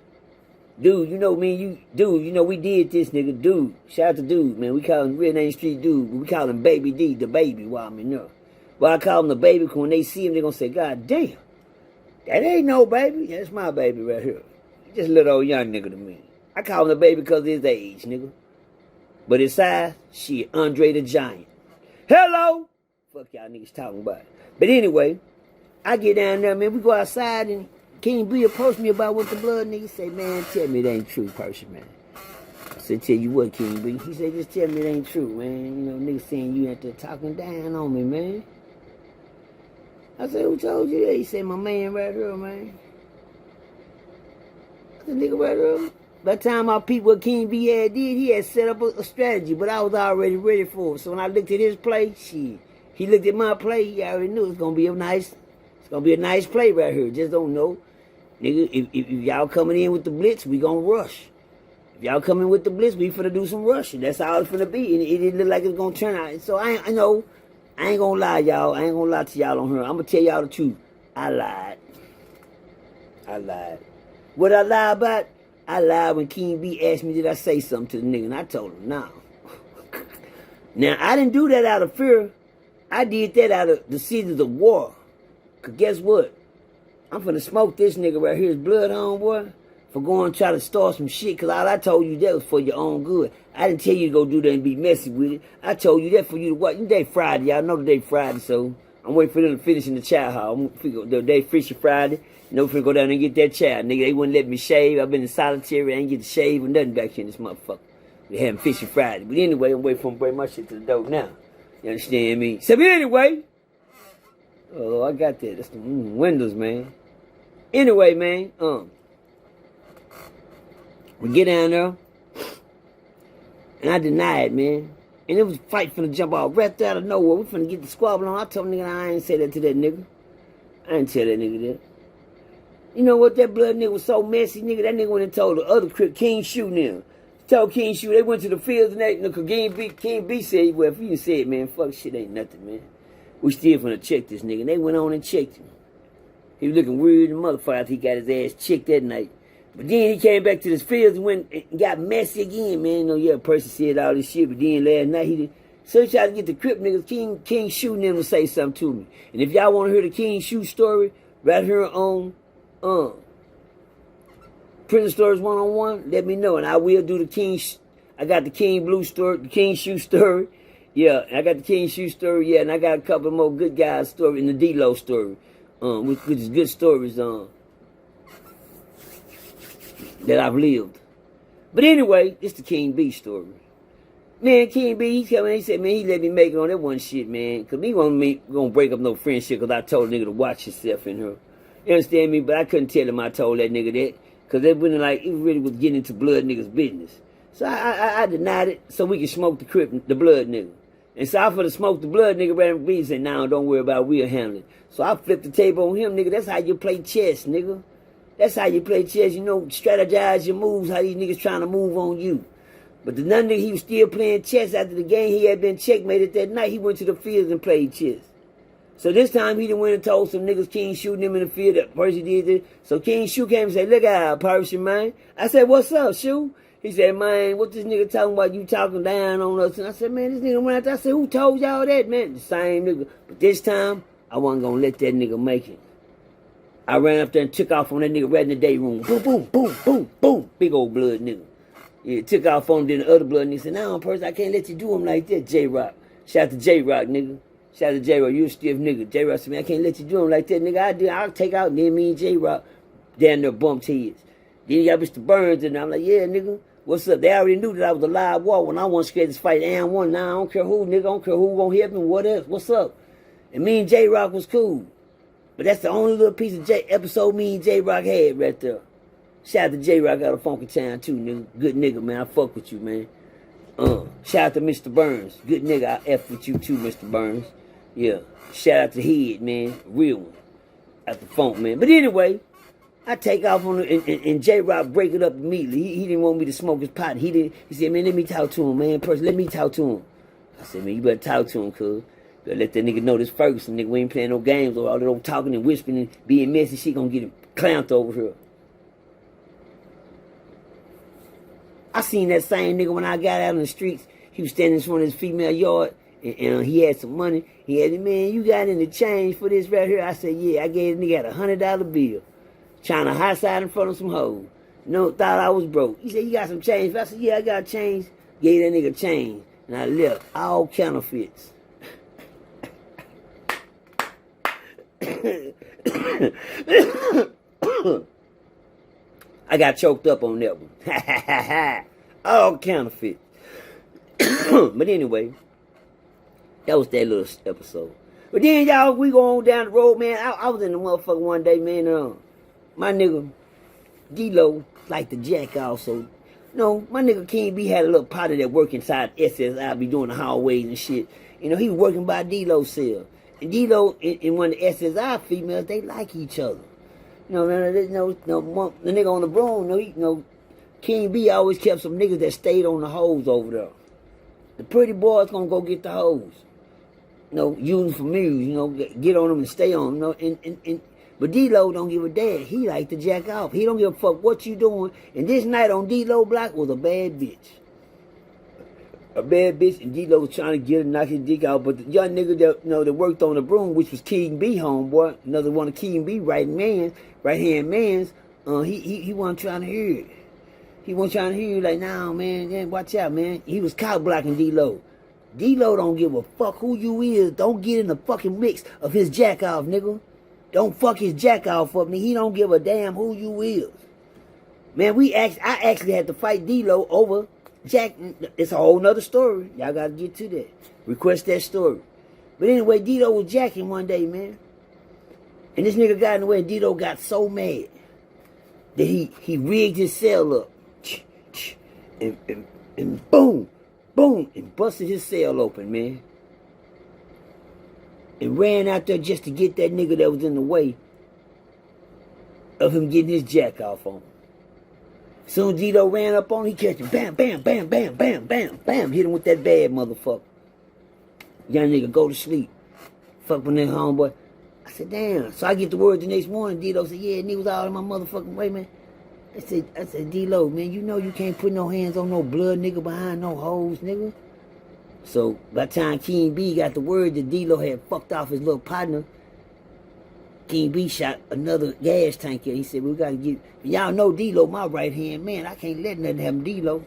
S1: Dude, you know me and you, Dude, you know we did this, nigga. Dude, shout out to Dude, man. We call him real name Street Dude. We call him Baby D, the baby, while I'm in there. Well, I call him the baby because when they see him, they're going to say, God damn, that ain't no baby. That's my baby right here. He just a little old young nigga to me. I call him the baby because of his age, nigga. But his size, shit, Andre the Giant. Hello! Fuck y'all niggas talking about it. But anyway, I get down there, man. We go outside and King B approached me about what the blood nigga say, man, tell me it ain't true, Percy, man. I said, tell you what, King B. He said, just tell me it ain't true, man. You know, niggas saying you out there talking down on me, man. I said, who told you that? He said, my man right here, man. I said, nigga right here. By the time I peeped what King B had did, he had set up a strategy, but I was already ready for it. So when I looked at his play, shit, he looked at my play, he already knew it's gonna be a nice play right here. Just don't know. Nigga, if y'all coming in with the blitz, we gonna rush. If y'all coming with the blitz, we finna do some rushing. That's how it's finna be. And it didn't look like it's gonna turn out. So I know, I ain't gonna lie, y'all. I ain't gonna lie to y'all on her. I'm gonna tell y'all the truth. I lied. What I lied about? I lied when King B asked me, did I say something to the nigga? And I told him, no. Now, I didn't do that out of fear. I did that out of the seasons of war. Because guess what? I'm finna smoke this nigga right here, his blood homeboy, for going and try to start some shit. Because all I told you that was for your own good. I didn't tell you to go do that and be messy with it. I told you that for you to watch. Today Friday, y'all know today Friday, so I'm waiting for them to finish in the child hall. I'm gonna the day Fishy Friday. You know, finna go down and get that child. Nigga, they wouldn't let me shave. I've been in solitary. I ain't get to shave or nothing back here in this motherfucker. We having Fishy Friday. But anyway, I'm waiting for him to bring my shit to the door now. You understand me? So, but anyway. Oh, I got that. That's the windows, man. Anyway, man. We get down there. And I denied, man. And it was a fight finna jump out right out of nowhere. We finna get the squabble on. I told nigga I ain't say that to that nigga. I ain't tell that nigga that. You know what? That blood nigga was so messy, nigga. That nigga went and told the other crip, King Shoe now. Told King Shoe, they went to the fields and that, you know, King B said, well, if you said, man, fuck shit ain't nothing, man. We still finna check this nigga. And they went on and checked him. He was looking weird and motherfucker after he got his ass checked that night. But then he came back to the fields and went and got messy again, man. You know, yeah, Percy said all this shit, but then last night he did. So he tried to get the crip niggas, King Shoe them to say something to me. And if y'all want to hear the King Shoe story, right here on Prison Stories 101, let me know. And I will do the King, I got the King Blue story, the King Shoe story. Yeah, I got the King Shoe story, yeah, and I got a couple more good guys story in the D-Lo story, which is good stories that I've lived. But anyway, it's the King B story. Man, King B, he came in, he said, man, he let me make it on that one shit, man. Cause he wasn't me gonna break up no friendship cause I told a nigga to watch himself in her. You understand me? But I couldn't tell him I told that nigga that. Cause it wasn't like, it really was getting into blood niggas' business. So I denied it so we could smoke the crip, the blood nigga. And so I for to smoke the blood nigga, Brandon B said, nah, don't worry about it, we'll handle it. So I flipped the table on him, nigga. That's how you play chess, nigga. That's how you play chess. You know, strategize your moves, how these niggas trying to move on you. But the none nigga, he was still playing chess after the game. He had been checkmated that night. He went to the fields and played chess. So this time he done went and told some niggas King shooting him in the field that Percy did this. So King Shoe came and said, look out, Percy, man. I said, what's up, Shoe? He said, man, what this nigga talking about? You talking down on us? And I said, man, this nigga went out there. I said, who told y'all that, man? The same nigga. But this time, I wasn't going to let that nigga make it. I ran up there and took off on that nigga right in the day room. Boom, boom, boom, boom, boom. Big old blood nigga. Yeah, took off on him, then the other blood nigga said, nah, Percy, I can't let you do him like that, J-Rock. Shout out to J-Rock, nigga. Shout out to J-Rock, you a stiff nigga. J-Rock said, man, I can't let you do him like that, nigga. I'll take out, and then me and J-Rock down there bumped heads. Then you got Mr. Burns, and I'm like, yeah, nigga, what's up? They already knew that I was a live wall when I wasn't scared to fight and one. Now I don't care who, nigga, I don't care who gonna help me, what else, what's up? And me and J-Rock was cool. But that's the only little piece of episode me and J-Rock had right there. Shout out to J-Rock out of Funky Town too, nigga. Good nigga, man. I fuck with you, man. Shout out to Mr. Burns. Good nigga. I F with you too, Mr. Burns. Yeah. Shout out to Head, man. Real one. Out the funk, man. But anyway, I take off on it, and J-Rock break it up immediately. He didn't want me to smoke his pot. He said, man, let me talk to him, man. Percy, let me talk to him. I said, man, you better talk to him, cuz. Better let that nigga know this Ferguson nigga. We ain't playing no games or all that old talking and whispering and being messy. She gonna get him clamped over here. I seen that same nigga when I got out in the streets. He was standing in front of his female yard, and he had some money. He had, man, you got any change for this right here? I said, yeah. I gave the nigga a $100 bill, trying to high side in front of some hoes. No, thought I was broke. He said, you got some change? I said, yeah, I got change. Gave that nigga change, and I left. All counterfeits. I got choked up on that one. All counterfeit. But anyway, that was that little episode. But then, y'all, we go on down the road, man. I was in the motherfucker one day, man. My nigga, D-Lo, like the jack also. No, my nigga King B had a little party that work inside SSI, be doing the hallways and shit. You know, he was working by D-Lo's cell. And D-Lo and one of the SSI females, they like each other. You know, the nigga on the broom, King B always kept some niggas that stayed on the hoes over there. The pretty boys gonna go get the hoes. Using for muse, get on them and stay on them, but D-Lo don't give a damn. He like to jack off. He don't give a fuck what you doing. And this night on D-Lo block was a bad bitch. A bad bitch, and D-Lo was trying to get her, knock his dick out. But the young nigga that worked on the broom, which was King B homeboy, another one of King B right hand man's, he wasn't trying to hear it. He wasn't trying to hear it, like, nah, man, watch out, man. He was cock blocking D-Lo. D-Lo don't give a fuck who you is. Don't get in the fucking mix of his jack off, nigga. Don't fuck his jack off up me. He don't give a damn who you is. Man, I actually had to fight D-Lo over Jack. It's a whole nother story. Y'all gotta get to that. Request that story. But anyway, D-Lo was jacking one day, man. And this nigga got in the way, and D-Lo got so mad that he rigged his cell up. And boom, boom, and busted his cell open, man. And ran out there just to get that nigga that was in the way of him getting his jack off on him. Soon as D-Lo ran up on him, he catch him. Bam, bam, bam, bam, bam, bam, bam. Hit him with that bad motherfucker. Young nigga, go to sleep. Fuck with that homeboy. I said, damn. So I get the word the next morning. D-Lo said, yeah, nigga was all in my motherfucking way, man. I said, D-Lo, man, you know you can't put no hands on no blood nigga behind no hoes, nigga. So by the time King B got the word that D-Lo had fucked off his little partner, King B shot another gas tank here. He said, we gotta get, y'all know D-Lo my right hand man. I can't let nothing happen to D-Lo.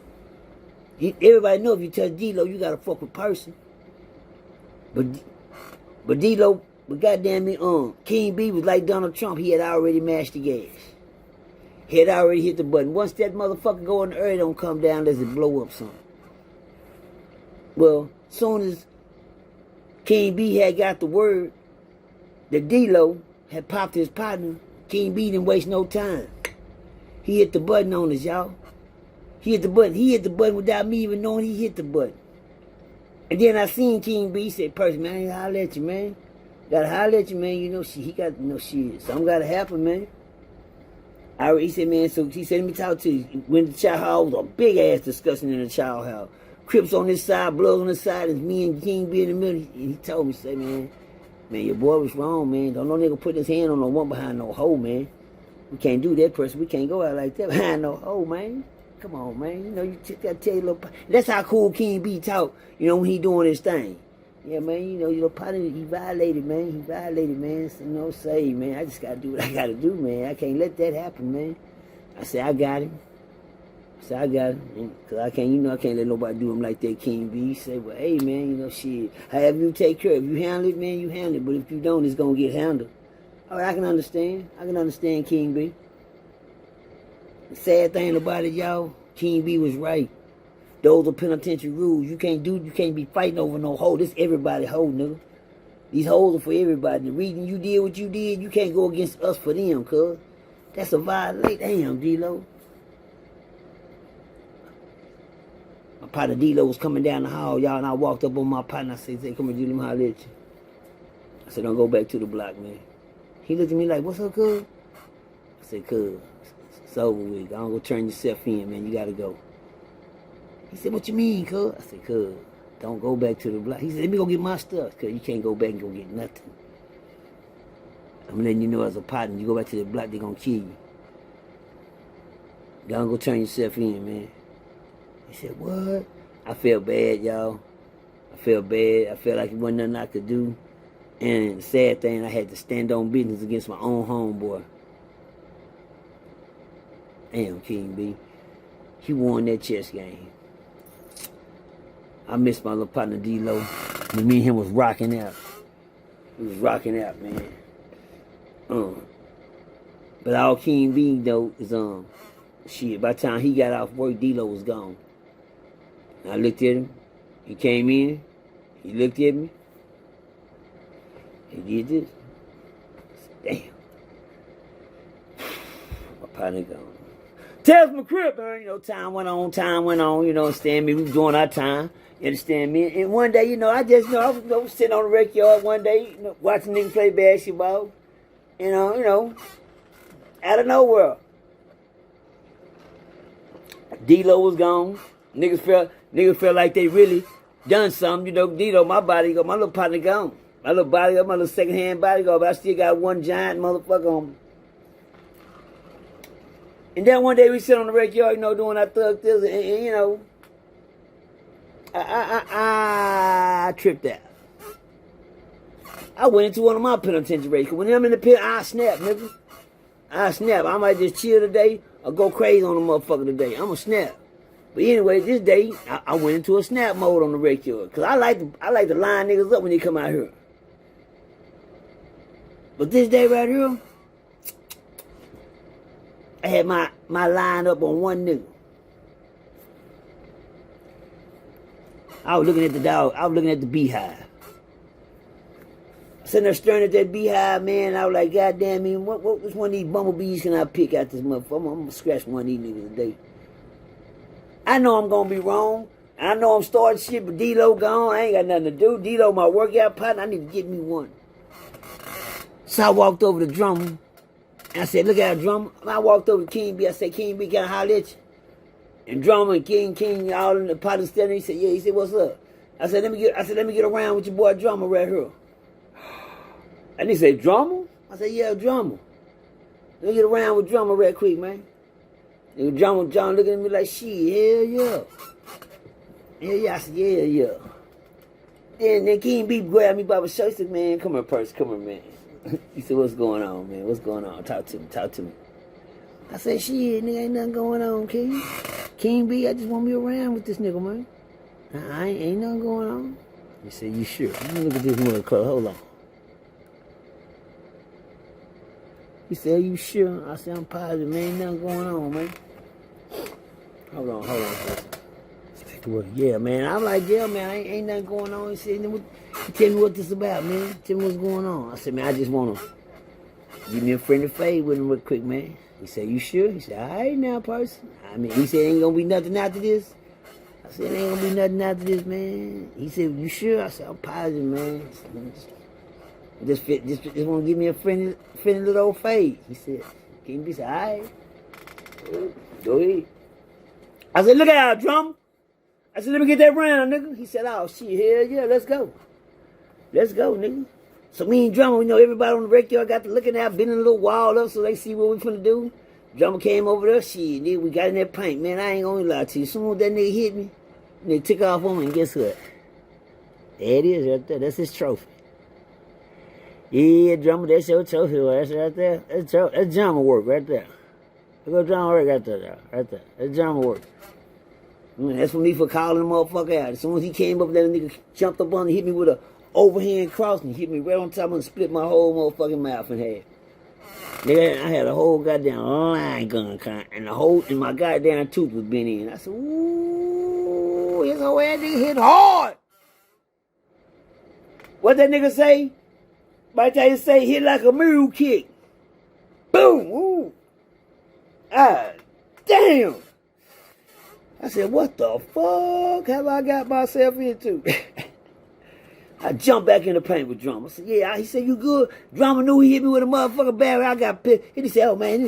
S1: Everybody know if you touch D-Lo, you gotta fuck with Percy. But D-Lo, but goddamn me, King B was like Donald Trump. He had already mashed the gas. He had already hit the button. Once that motherfucker go in the air, don't come down unless it blow up something. Well, soon as King B had got the word that D-Lo had popped his partner, King B didn't waste no time. He hit the button on us, y'all. He hit the button. He hit the button without me even knowing he hit the button. And then I seen King B say, Percy, man, I ain't holler at you, man. Gotta holler at you, man. You know, he got, you know, shit. Something gotta happen, man. He said, man, so he said, let me talk to you. When the child house was a big ass discussion in the child house. Crips on this side, Bloods on this side, and me and King B in the middle. And he told me, say, man, your boy was wrong, man. Don't no nigga put his hand on no one behind no hole, man. We can't do that, Person. We can't go out like that behind no hole, man. Come on, man. You know, you gotta tell your little. That's how cool King B talk, you know, when he doing his thing. Yeah, man, you know, your little partner, he violated, man. He violated, man. So, you know, say, man, I just gotta do what I gotta do, man. I can't let that happen, man. I said, I got him. I said, I got him. Because I can't, you know, I can't let nobody do him like that, King B. He said, well, hey, man, you know, shit. However you take care of it. If you handle it, man, you handle it. But if you don't, it's gonna get handled. All right, I can understand. I can understand King B. The sad thing about it, y'all, King B was right. Those are penitentiary rules. You can't be fighting over no hoe. This everybody hoe, nigga. These hoes are for everybody. The reason you did what you did, you can't go against us for them, cuz. That's a violation. Damn, D-Lo. My partner D-Lo was coming down the hall, y'all, and I walked up on my partner. I said, come here, D, let me holler at you. I said, don't go back to the block, man. He looked at me like, what's up, cuz? I said, cuz, it's over with. I don't go turn yourself in, man. You gotta go. He said, what you mean, cuz? I said, cuz, don't go back to the block. He said, let me go get my stuff, cuz you can't go back and go get nothing. I'm letting you know as a partner, you go back to the block, they're gonna kill you. Don't go turn yourself in, man. He said, what? I felt bad, y'all. I felt bad. I felt like it wasn't nothing I could do. And the sad thing, I had to stand on business against my own homeboy. Damn, King B. He won that chess game. I miss my little partner D-Lo. Me and him was rocking out. We was rocking out, man. But all King B though is shit. By the time he got off work, D-Lo was gone. And I looked at him. He came in. He looked at me. He did this. I said, damn. My partner gone. Tell my crip, man. You know, time went on, you know, understand me. We was doing our time. You understand me? And one day, you know, I was sitting on the rec yard one day, you know, watching niggas play basketball. You know, out of nowhere. D-Lo was gone. Niggas felt like they really done something. You know, D-Lo, my little partner gone. My little bodyguard, my little second-hand bodyguard, but I still got one giant motherfucker on me. And then one day we sit on the rec yard, you know, doing our thug things, and you know, I tripped out. I went into one of my penitentiary races. When I'm in the pit, I snap, nigga. I snap. I might just chill today or go crazy on the motherfucker today. I'm a snap. But anyway, this day, I went into a snap mode on the rec yard. Because I like to line niggas up when they come out here. But this day right here, I had my line up on one nigga. I was looking at the dog. I was looking at the beehive. Sitting there staring at that beehive, man. I was like, God damn, man, which one of these bumblebees can I pick out this motherfucker? I'm going to scratch one of these niggas today. I know I'm going to be wrong. I know I'm starting shit, but D-Lo gone. I ain't got nothing to do. D-Lo, my workout partner, I need to get me one. So I walked over to Drummer. And I said, look at Drummer. And I walked over to King B. I said, King B, can I holler at you? And Drummer and King, all in the pot of standing. He said, yeah. He said, what's up? I said, let me get around with your boy Drummer right here. And he said, Drummer? I said, yeah, Drummer. Let me get around with Drummer right quick, man. And John looking at me like, shit, hell yeah. Hell yeah. I said, yeah. Then King B grabbed me by the shirt. He said, man, come here, Percy, come here, man. He said, what's going on, man? What's going on? Talk to me. I said, shit, nigga, ain't nothing going on, King. King B, I just want me around with this nigga, man. Ain't nothing going on. He said, you sure? Let me look at this mother club. Hold on. He said, are you sure? I said, I'm positive, man. Ain't nothing going on, man. Hold on. to work. Yeah, man. I'm like, yeah, man, ain't nothing going on. He said, tell me what this about, man. Tell me what's going on. I said, man, I just want to give me a friendly fade with him real quick, man. He said, you sure? He said, all right now, Percy. I mean, he said, ain't going to be nothing after this. I said, ain't going to be nothing after this, man. He said, you sure? I said, I'm positive, man. Just want to give me a friendly little old fade. He said, King B said, all right. Go ahead. I said, look out, drum. I said, let me get that round, nigga. He said, oh, shit, hell yeah, let's go. Let's go, nigga. So me and Drummer, you know, everybody on the backyard got to looking at, been in a little wall up so they see what we finna do. Drummer came over there, shit, nigga, we got in that paint. Man, I ain't gonna lie to you. As soon as that nigga hit me, they took off on me, and guess what? There it is right there. That's his trophy. Yeah, Drummer, that's your trophy. That's right there. That's Drummer work right there. Look at Drummer work right there. Right there. That's Drummer work. Man, that's for me for calling the motherfucker out. As soon as he came up, that nigga jumped up on and hit me with a overhand cross and hit me right on top and split my whole motherfucking mouth in half. Nigga, I had a whole goddamn line gun and my goddamn tooth was bent in. I said, ooh, his whole ass nigga hit hard. What that nigga say? By the time you say hit like a mule kick. Boom, ooh. Ah, damn. I said, what the fuck have I got myself into? I jumped back in the paint with Drummer. I said, yeah. He said, you good? Drummer knew he hit me with a motherfucking barrel. I got pissed. And he said, oh, man.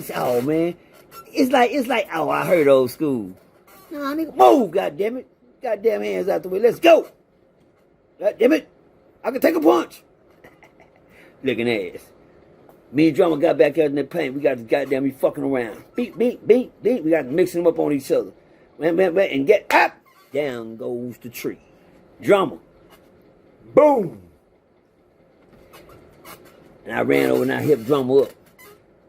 S1: It's like, oh, I heard old school. Nah, nigga, move, goddammit. Goddamn hands out the way. Let's go. Goddammit. I can take a punch. Looking ass. Me and Drummer got back out in the paint. We got the goddamn, we fucking around. Beat, beat, beat, beat. We got to mix them up on each other. And get up. Down goes the tree. Drummer. Boom. And I ran over and I hipped Drummer up.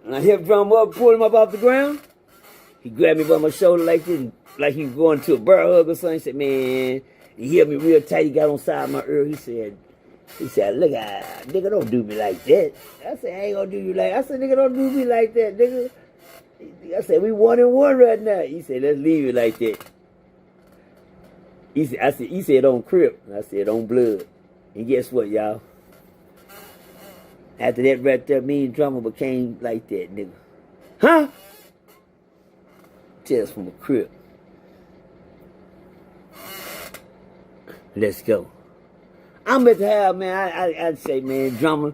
S1: And I hipped Drummer up, pulled him up off the ground. He grabbed me by my shoulder like this, like he was going to a bear hug or something. He said, man, he held me real tight. He got on side my ear. He said, look, nigga, don't do me like that. I said, I ain't gonna do you like that. I said, nigga, don't do me like that, nigga. I said, we 1-1 right now. He said, let's leave it like that. He said, on crip. I said, on blood. And guess what, y'all? After that right there, me and Drummer became like that, nigga. Huh? Just from a crip. Let's go. I'm at the house, man. I'd say, man, Drummer,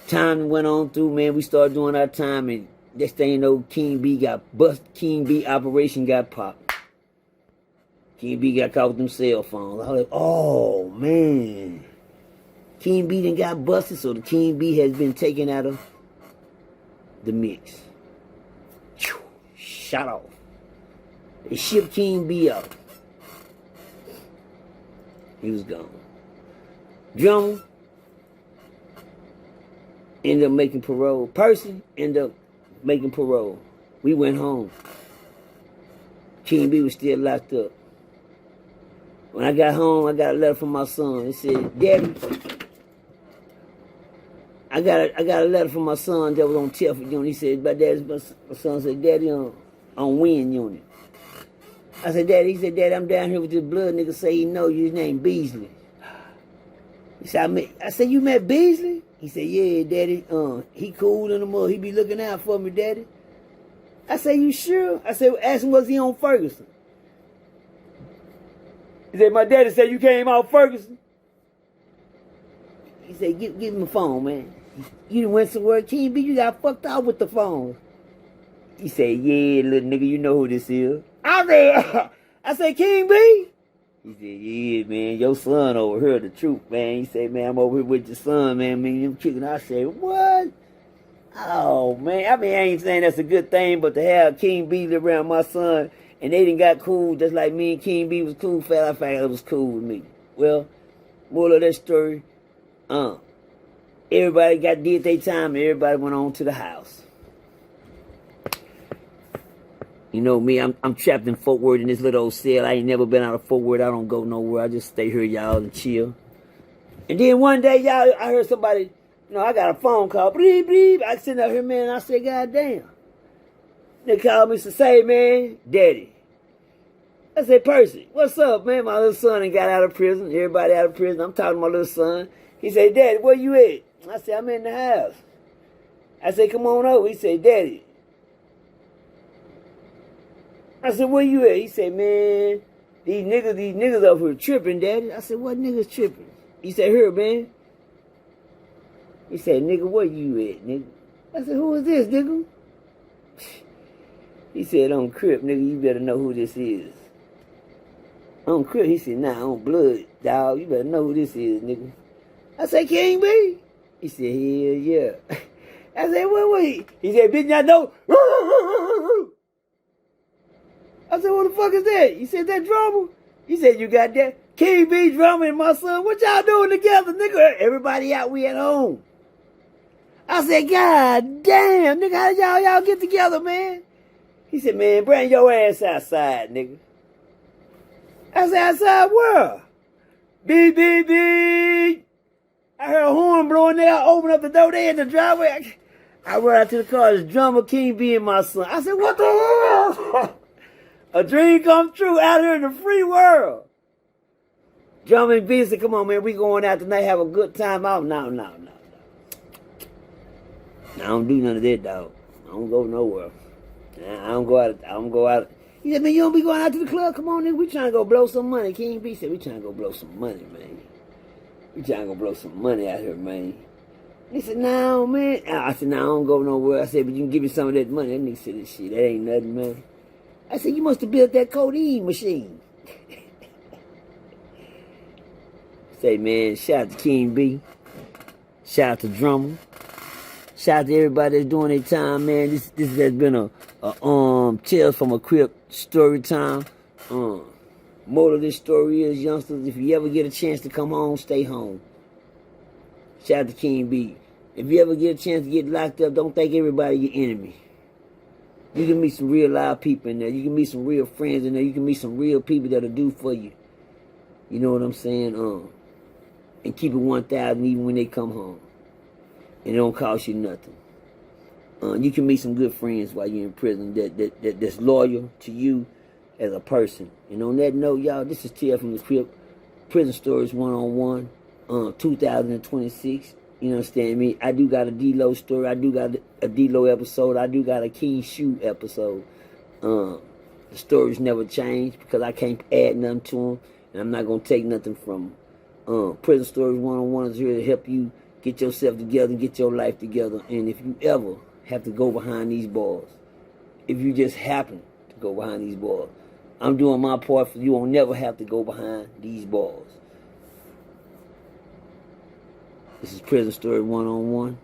S1: time went on through, man. We started doing our time, and next thing you know, King B got bust. King B operation got popped. King B got caught with them cell phones. I was like, oh, man. King B done got busted, so the King B has been taken out of the mix. Shot off. They shipped King B out. He was gone. Drummer ended up making parole. Percy ended up making parole. We went home. King B was still locked up. When I got home, I got a letter from my son. It said, Daddy, I got a letter from my son that was on Telford unit. He said, my son said, Daddy, on Win unit. I said, Daddy, he said, Daddy, I'm down here with this blood nigga say he know you. His name Beasley. He said, I said, you met Beasley? He said, yeah, Daddy. He cool in the mud. He be looking out for me, Daddy. I said, you sure? I said, ask him, was he on Ferguson? He said, my daddy said you came out Ferguson. He said, give him a phone, man. You done went somewhere, King B, you got fucked out with the phone. He said, yeah, little nigga, you know who this is. I said, King B? He said, yeah, man, your son overheard the truth, man. He said, man, I'm over here with your son, man. I'm kicking. I said, what? Oh, man. I mean, I ain't saying that's a good thing, but to have King B live around my son, and they done got cool just like me and King B was cool, I found it was cool with me. Well, moral of that story, everybody did their time, and everybody went on to the house. You know me, I'm trapped in Fort Worth in this little old cell. I ain't never been out of Fort Worth. I don't go nowhere. I just stay here, y'all, and chill. And then one day, y'all, I heard somebody, I got a phone call. Bleep, bleep. I sitting out here, man, and I said, God damn. They called me to say, man, Daddy, I said, Percy, what's up, man? My little son ain't got out of prison. Everybody out of prison. I'm talking to my little son. He said, Daddy, where you at? I said, I'm in the house. I said, come on over. He said, Daddy. I said, where you at? He said, man, these niggas up here tripping, Daddy. I said, what niggas tripping? He said, here, man. He said, nigga, where you at, nigga? I said, who is this, nigga? He said, on crip, nigga, you better know who this is. On crip, he said, nah, on blood, dog, you better know who this is, nigga. I said, King B? He said, hell yeah. I said, wait. He said, bitch, I know. I said, what the fuck is that? He said, that drama? He said, you got that? King B drama and my son, what y'all doing together, nigga? Everybody out, we at home. I said, God damn, nigga, how did y'all get together, man? He said, man, bring your ass outside, nigga. I said, outside where? Beep, beep, beep. I heard a horn blowing there. I opened up the door. They in the driveway. I run out to the car. It's drummer King B and my son. I said, what the hell? A dream come true out here in the free world. Drummer and B said, come on, man. We going out tonight. Have a good time out. No. I don't do none of that, dog. I don't go nowhere. I don't go out. He said, man, you don't be going out to the club? Come on, nigga. We trying to go blow some money. King B said, we trying to go blow some money, man. We trying to go blow some money out here, man. He said, no, man. I said, no, I don't go nowhere. I said, but you can give me some of that money. That nigga said, shit, that ain't nothing, man. I said, you must have built that codeine machine. Say, man, shout out to King B. Shout out to Drummer. Shout out to everybody that's doing their time, man. This has been a Tales from a Crip story time. Moral of this story is, youngsters, if you ever get a chance to come home, stay home. Shout out to King B. If you ever get a chance to get locked up, don't think everybody your enemy. You can meet some real live people in there. You can meet some real friends in there. You can meet some real people that'll do for you. You know what I'm saying? And keep it 1,000 even when they come home. And it don't cost you nothing. You can meet some good friends while you're in prison that's loyal to you as a person. And on that note, y'all, this is Tales from the Crip. Prison Stories 1-on-1, 2026. You understand me? I do got a D-Lo story. I do got a D-Lo episode. I do got a King Shoe episode. The stories never change because I can't add nothing to them. And I'm not going to take nothing from them. Prison Stories 1-on-1 is here to help you get yourself together and get your life together. And if you ever have to go behind these bars, if you just happen to go behind these bars, I'm doing my part for you. Won't never have to go behind these bars. This is Prison Story 1-on-1.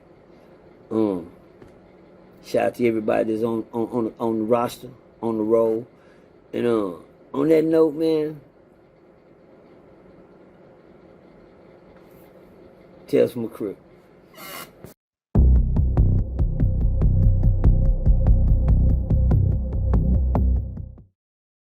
S1: Shout out to everybody that's on the roster, on the roll. And on that note, man, Tales from a Crip.